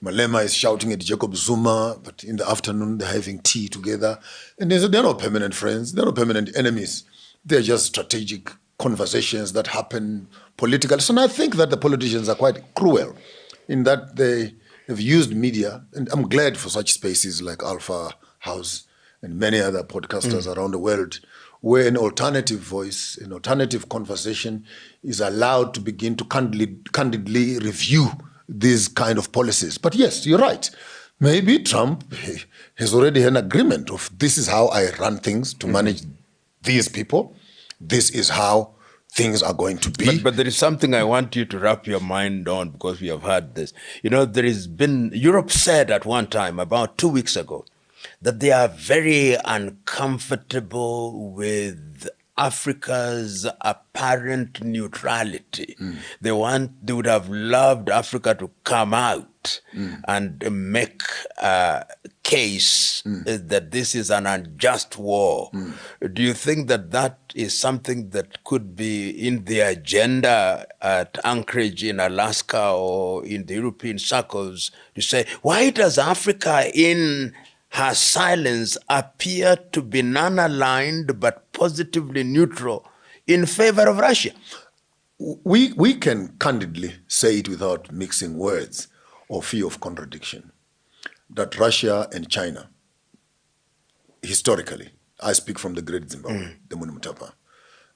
D: Malema is shouting at Jacob Zuma, but in the afternoon they're having tea together. And they're not permanent friends, they're not permanent enemies. They're just strategic conversations that happen politically. So I think that the politicians are quite cruel in that they have used media, and I'm glad for such spaces like Alpha House and many other podcasters around the world, where an alternative voice, an alternative conversation is allowed to begin to candidly review these kind of policies. But yes, you're right. Maybe Trump has already an agreement of this is how I run things to manage these people. This is how things are going to be.
E: But there is something I want you to wrap your mind on, because we have heard this. Europe said at one time, about 2 weeks ago, that they are very uncomfortable with Africa's apparent neutrality. They would have loved Africa to come out and make a case that this is an unjust war. Do you think that is something that could be in the agenda at Anchorage in Alaska or in the European circles to say, why does Africa in her silence appear to be non-aligned but positively neutral in favor of Russia?
D: We can candidly say it without mixing words or fear of contradiction, that Russia and China, historically, I speak from the Great Zimbabwe, the Munimutapa,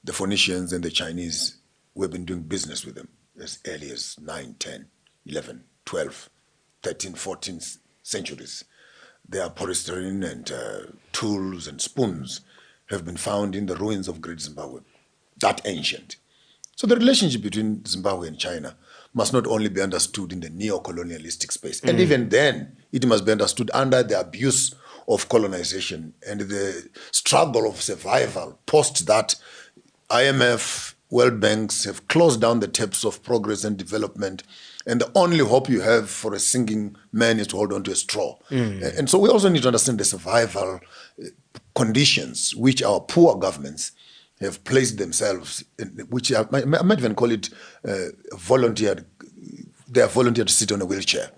D: the Phoenicians and the Chinese, we've been doing business with them as early as 9, 10, 11, 12, 13, 14 centuries. Their polystyrene and tools and spoons have been found in the ruins of Great Zimbabwe, that ancient. So the relationship between Zimbabwe and China must not only be understood in the neo-colonialistic space, and even then, it must be understood under the abuse of colonization and the struggle of survival post that. IMF, World Banks have closed down the taps of progress and development, and the only hope you have for a singing man is to hold on to a straw. And so we also need to understand the survival conditions which our poor governments have placed themselves in, which I might even call it volunteered. They are volunteered to sit on a wheelchair.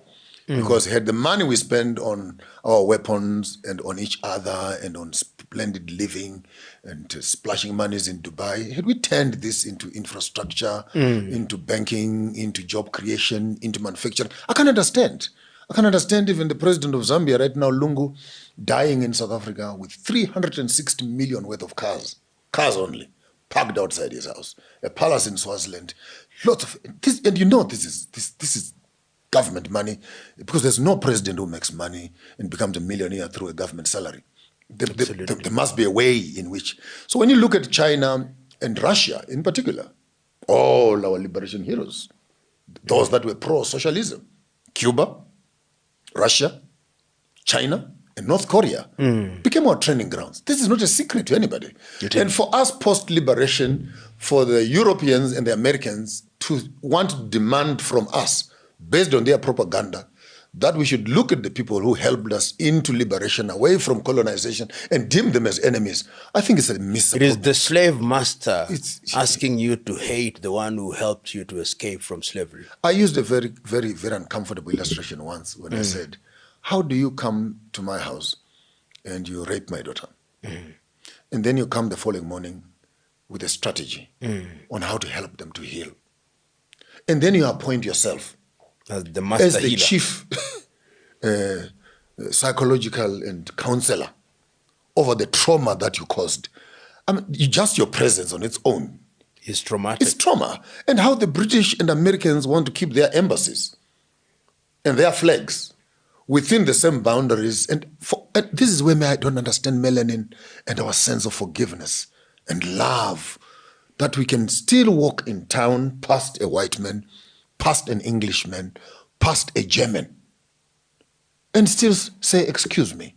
D: Because had the money we spend on our weapons and on each other and on splendid living and splashing monies in Dubai, had we turned this into infrastructure, into banking, into job creation, into manufacturing, I can understand. I can understand even the president of Zambia right now, Lungu, dying in South Africa with 360 million worth of cars only, parked outside his house, a palace in Swaziland, lots of this, and you know this is government money, because there's no president who makes money and becomes a millionaire through a government salary. There must be a way in which. So when you look at China and Russia in particular, all our liberation heroes, those that were pro-socialism, Cuba, Russia, China, and North Korea became our training grounds. This is not a secret to anybody. And for us post-liberation, for the Europeans and the Americans to want to demand from us, based on their propaganda, that we should look at the people who helped us into liberation, away from colonization, and deem them as enemies, I think it's a misappropriation.
E: It is the slave master asking you to hate the one who helped you to escape from slavery.
D: I used a very, very, very uncomfortable illustration once when I said, how do you come to my house and you rape my daughter? And then you come the following morning with a strategy on how to help them to heal. And then you appoint yourself
E: as the master
D: as the
E: healer,
D: chief psychological and counselor over the trauma that you caused. I mean, just your presence on its own
E: is traumatic.
D: It's trauma. And how the British and Americans want to keep their embassies and their flags within the same boundaries. And this is where I don't understand melanin and our sense of forgiveness and love, that we can still walk in town past a white man, past an Englishman, past a German, and still say, excuse me,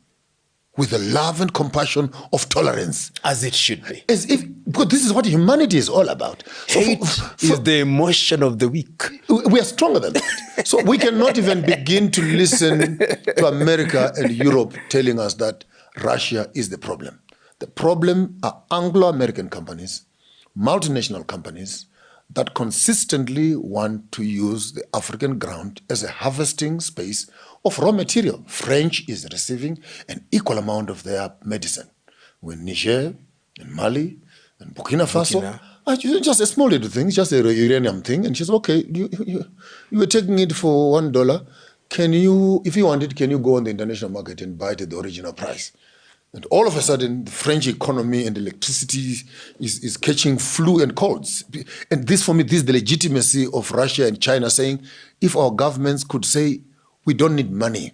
D: with the love and compassion of tolerance.
E: As it should be.
D: As if, because this is what humanity is all about.
E: Hate is the emotion of the weak.
D: We are stronger than that. So we cannot even begin to listen to America and Europe telling us that Russia is the problem. The problem are Anglo-American companies, multinational companies, that consistently want to use the African ground as a harvesting space of raw material. French is receiving an equal amount of their medicine. When Niger and Mali and Burkina Faso, just a small little thing, just a uranium thing, and she says, okay, you were taking it for $1. Can you, if you want it, can you go on the international market and buy it at the original price? And all of a sudden, the French economy and electricity is catching flu and colds. And this, for me, this is the legitimacy of Russia and China saying, if our governments could say, we don't need money.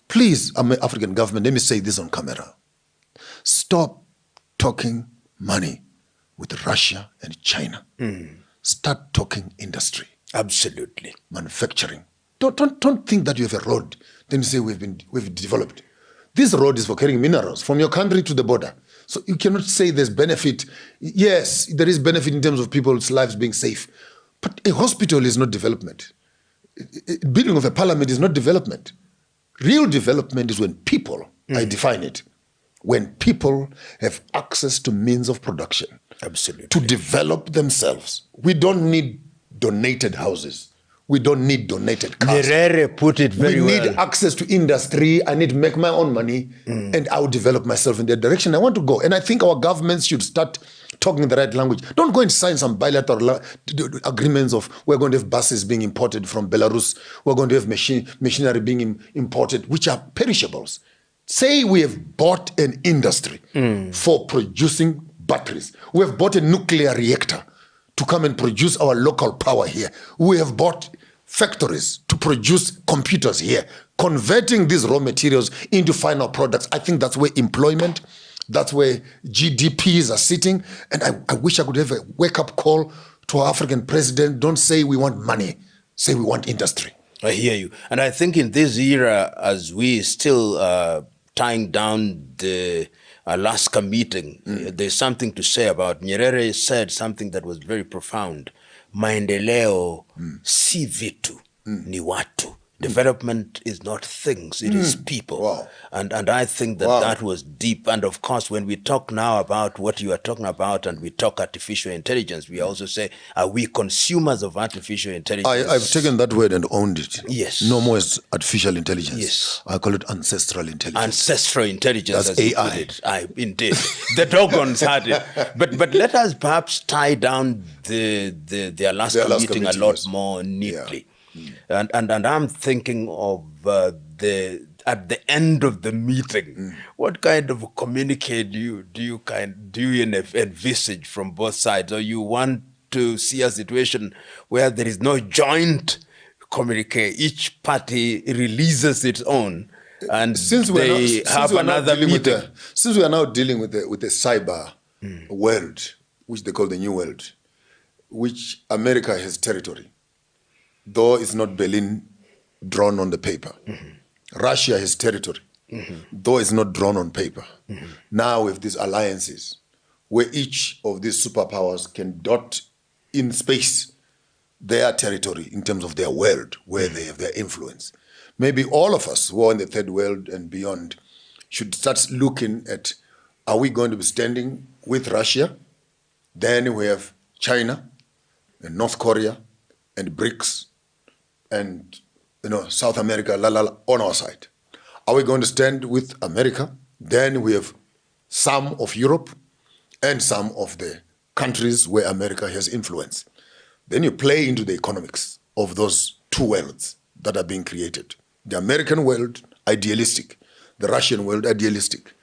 D: Please, African government, let me say this on camera. Stop talking money with Russia and China. Start talking industry.
E: Absolutely.
D: Manufacturing. Don't think that you have a road, then you say we've developed. This road is for carrying minerals from your country to the border. So you cannot say there's benefit. Yes, there is benefit in terms of people's lives being safe. But a hospital is not development. Building of a parliament is not development. Real development is when people, I define it, when people have access to means of production.
E: Absolutely.
D: To develop themselves. We don't need donated houses. We don't need donated cars.
E: Nyerere put it very well.
D: We need access to industry. I need to make my own money and I'll develop myself in that direction I want to go. And I think our governments should start talking the right language. Don't go and sign some bilateral agreements of we're going to have buses being imported from Belarus. We're going to have machinery being imported, which are perishables. Say we have bought an industry for producing batteries. We have bought a nuclear reactor to come and produce our local power here. We have bought factories to produce computers here, converting these raw materials into final products. I think that's where employment, that's where GDPs are sitting. And I wish I could have a wake-up call to our African president, don't say we want money, say we want industry.
E: I hear you. And I think in this era, as we still tying down the Alaska meeting, there's something to say about Nyerere said something that was very profound. Maendeleo si vitu, ni watu. Development is not things, it is people.
D: Wow.
E: And I think that that was deep. And of course, when we talk now about what you are talking about and we talk artificial intelligence, we also say, are we consumers of artificial intelligence?
D: I've taken that word and owned it.
E: Yes.
D: No more as artificial intelligence.
E: Yes.
D: I call it ancestral intelligence.
E: Ancestral intelligence.
D: That's
E: as
D: AI.
E: you put it. Indeed. The Dogons had it. But let us perhaps tie down the Alaska meeting a lot more neatly. Yeah. And I'm thinking of at the end of the meeting, what kind of a communique do you envisage from both sides? Or you want to see a situation where there is no joint communique, each party releases its own, and since they have another meeting?
D: Since we are now dealing with the cyber world, which they call the new world, which America has territory, though it's not Berlin drawn on the paper. Russia has territory, though it's not drawn on paper. Now with these alliances, where each of these superpowers can dot in space their territory in terms of their world, where they have their influence. Maybe all of us who are in the third world and beyond should start looking at, are we going to be standing with Russia? Then we have China and North Korea and BRICS and South America, on our side. Are we going to stand with America? Then we have some of Europe and some of the countries where America has influence. Then you play into the economics of those two worlds that are being created. The American world, idealistic. The Russian world, idealistic.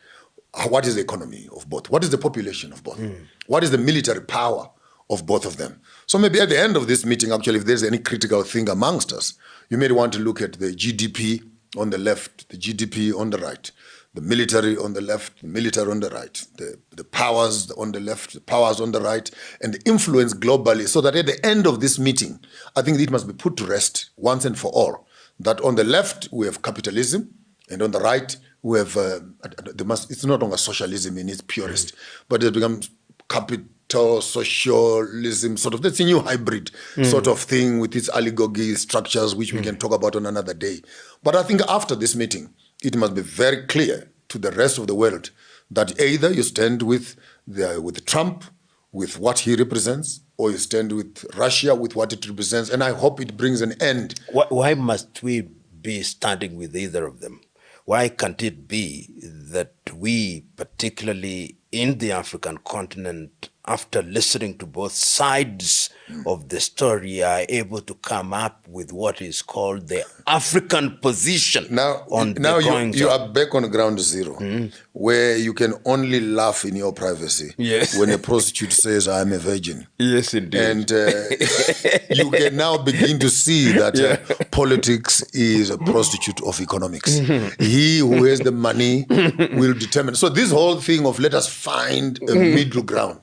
D: What is the economy of both? What is the population of both? What is the military power of both of them? So maybe at the end of this meeting, actually, if there's any critical thing amongst us, you may want to look at the GDP on the left, the GDP on the right, the military on the left, the military on the right, the powers on the left, the powers on the right, and the influence globally, so that at the end of this meeting, I think it must be put to rest once and for all, that on the left, we have capitalism, and on the right, we have, it's no longer socialism in its purest, but it becomes socialism, sort of, that's a new hybrid sort of thing with its oligarchy structures, which we can talk about on another day. But I think after this meeting, it must be very clear to the rest of the world that either you stand with Trump, with what he represents, or you stand with Russia with what it represents. And I hope it brings an end.
E: Why must we be standing with either of them? Why can't it be that we, particularly in the African continent, after listening to both sides of the story, are able to come up with what is called the African position?
D: Now you are back on ground zero, where you can only laugh in your privacy when a prostitute says, I'm a virgin.
E: Yes, indeed.
D: And you can now begin to see that politics is a prostitute of economics. He who has the money will determine. So this whole thing of let us find a middle ground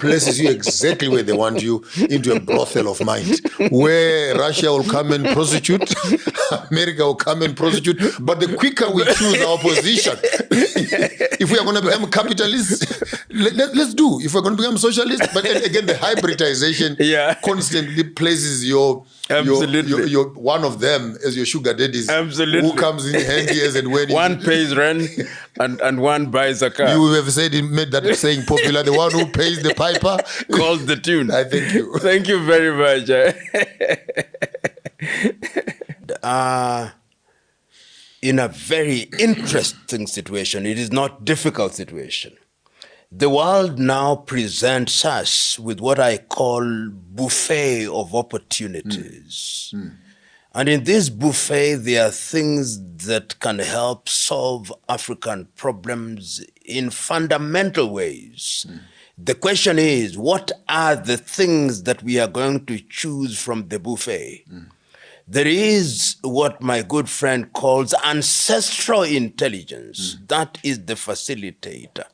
D: places you exactly where they want you, into a brothel of mind, where Russia will come and prostitute, America will come and prostitute, but the quicker we choose our position, if we are going to become capitalists, let's do. If we're going to become socialists, but then again, the hybridization constantly places your one of them as your sugar daddies.
E: Absolutely.
D: Who comes in handy as and when.
E: One pays rent and one buys a car.
D: You have said it, made that saying popular. The one who pays the piper
E: calls the tune.
D: I thank you.
E: Thank you very much. In a very interesting situation, it is not difficult situation. The world now presents us with what I call buffet of opportunities. And in this buffet, there are things that can help solve African problems in fundamental ways. The question is, what are the things that we are going to choose from the buffet? There is what my good friend calls ancestral intelligence. That is the facilitator.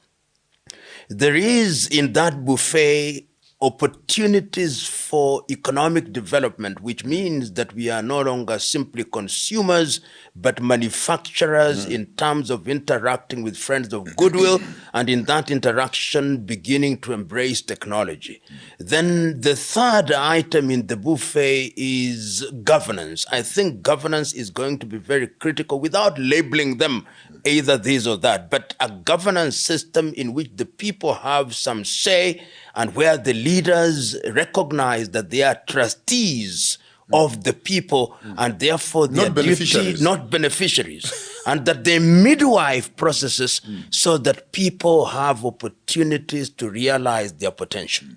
E: There is in that buffet opportunities for economic development, which means that we are no longer simply consumers, but manufacturers in terms of interacting with friends of goodwill, and in that interaction beginning to embrace technology. Then the third item in the buffet is governance. I think governance is going to be very critical without labeling them either this or that, but a governance system in which the people have some say and where the leaders recognize that they are trustees of the people and therefore their duty, not beneficiaries, and that they midwife processes so that people have opportunities to realize their potential.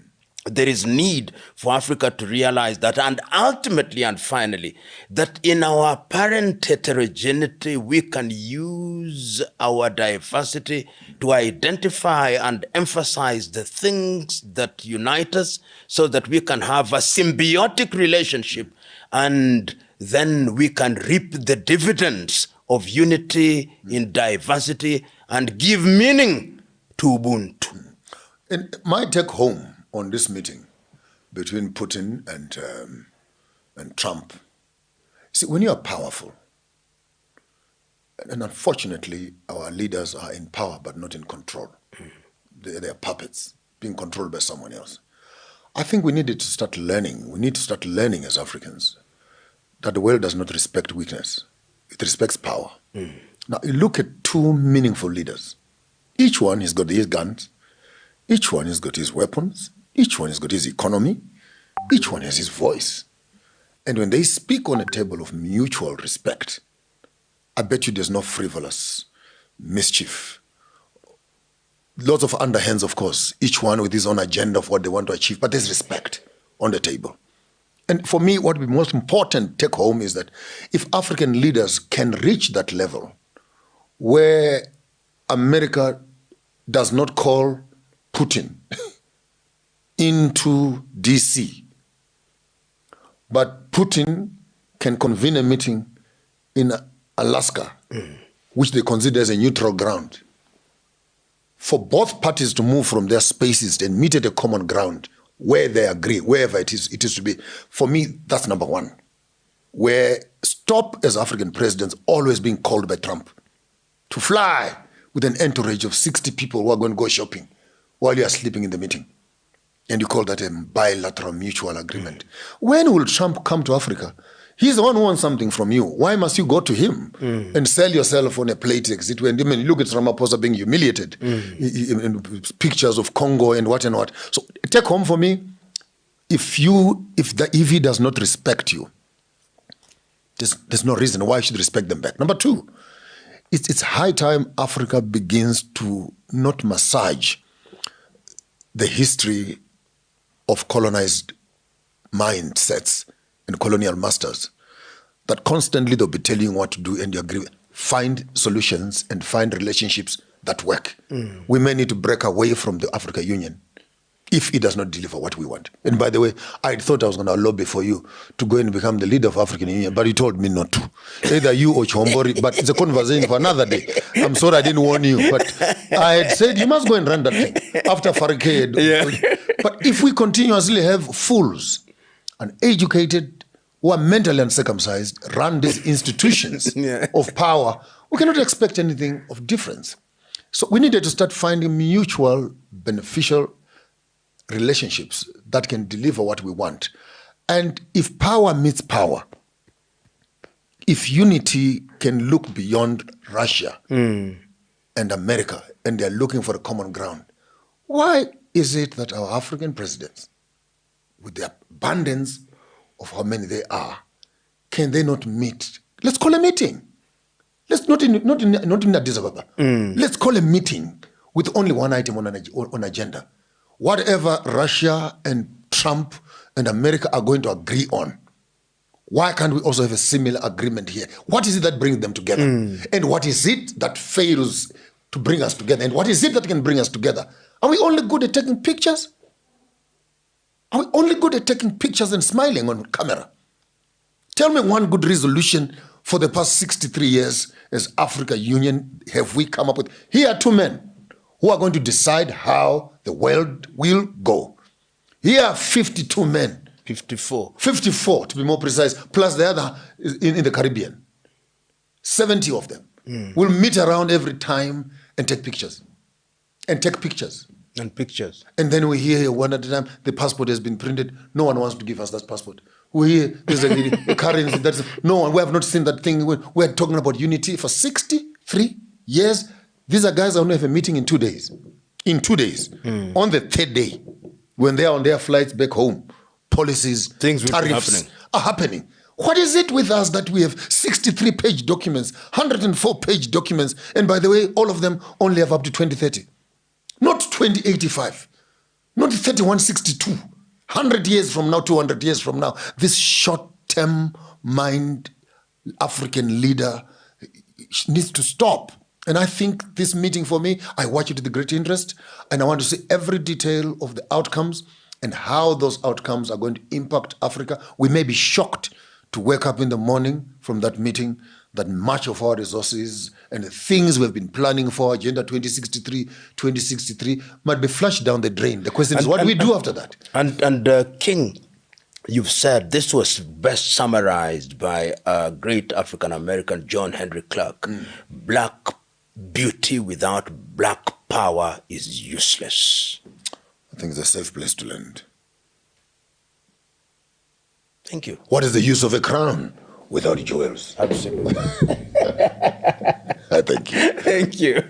E: There is need for Africa to realize that, and ultimately and finally, that in our apparent heterogeneity, we can use our diversity to identify and emphasize the things that unite us so that we can have a symbiotic relationship, and then we can reap the dividends of unity in diversity and give meaning to Ubuntu.
D: And my take home on this meeting between Putin and Trump, see, when you are powerful, and unfortunately our leaders are in power but not in control. They are puppets being controlled by someone else. I think we need to start learning. We need to start learning as Africans that the world does not respect weakness. It respects power. Now, you look at two meaningful leaders. Each one has got his guns. Each one has got his weapons. Each one has got his economy. Each one has his voice. And when they speak on a table of mutual respect, I bet you there's no frivolous mischief. Lots of underhands, of course, each one with his own agenda of what they want to achieve, but there's respect on the table. And for me, what would be most important take home is that if African leaders can reach that level where America does not call Putin into DC, but Putin can convene a meeting in Alaska, which they consider as a neutral ground, for both parties to move from their spaces and meet at a common ground where they agree, wherever it is to be. For me, that's number one. Where stop as African presidents always being called by Trump to fly with an entourage of 60 people who are going to go shopping while you are sleeping in the meeting. And you call that a bilateral mutual agreement. When will Trump come to Africa? He's the one who wants something from you. Why must you go to him and sell yourself on a plate exit? When you look at Ramaphosa being humiliated in pictures of Congo and what and what. So take home for me, if he does not respect you, there's no reason why you should respect them back. Number two, it's high time Africa begins to not massage the history of colonized mindsets and colonial masters, that constantly they'll be telling you what to do and you agree. Find solutions and find relationships that work. We may need to break away from the African Union if it does not deliver what we want. And by the way, I thought I was going to lobby for you to go and become the leader of African Union, but you told me not to. Either you or Chombori, but it's a conversation for another day. I'm sorry I didn't warn you, but I had said you must go and run that thing after Farrakhan. Yeah. But if we continuously have fools, uneducated, who are mentally uncircumcised, run these institutions of power, we cannot expect anything of difference. So we needed to start finding mutual beneficial relationships that can deliver what we want. And if power meets power, if unity can look beyond Russia and America, and they're looking for a common ground, why is it that our African presidents, with the abundance of how many they are, can they not meet? Let's call a meeting. Let's not in Addis Ababa. Let's call a meeting with only one item on agenda. Whatever Russia and Trump and America are going to agree on, why can't we also have a similar agreement here? What is it that brings them together? And what is it that fails to bring us together? And what is it that can bring us together? Are we only good at taking pictures? Are we only good at taking pictures and smiling on camera? Tell me one good resolution for the past 63 years as Africa Union have we come up with. Here are two men who are going to decide how the world will go. Here are 52 men.
E: 54.
D: 54 to be more precise, plus the other in the Caribbean. 70 of them will meet around every time and take pictures. And take pictures.
E: And pictures.
D: And then we hear one at a time, the passport has been printed. No one wants to give us that passport. We hear there's a currency. No one, we have not seen that thing. We're talking about unity for 63 years. These are guys that only have a meeting in 2 days. In 2 days. On the third day, when they are on their flights back home, policies,
E: things
D: tariffs are happening. What is it with us that we have 63-page documents, 104-page documents, and by the way, all of them only have up to 2030? Not 2085, not 3162. 100 years from now, 200 years from now, this short-term mind African leader needs to stop. And I think this meeting for me, I watch it with great interest, and I want to see every detail of the outcomes and how those outcomes are going to impact Africa. We may be shocked to wake up in the morning from that meeting that much of our resources and the things we've been planning for Agenda 2063 might be flushed down the drain. The question is, what do we do after that?
E: And King, you've said this was best summarized by a great African-American, John Henry Clark. Black beauty without black power is useless.
D: I think it's a safe place to land.
E: Thank you.
D: What is the use of a crown without jewels?
E: Absolutely.
D: Thank you.
E: Thank you.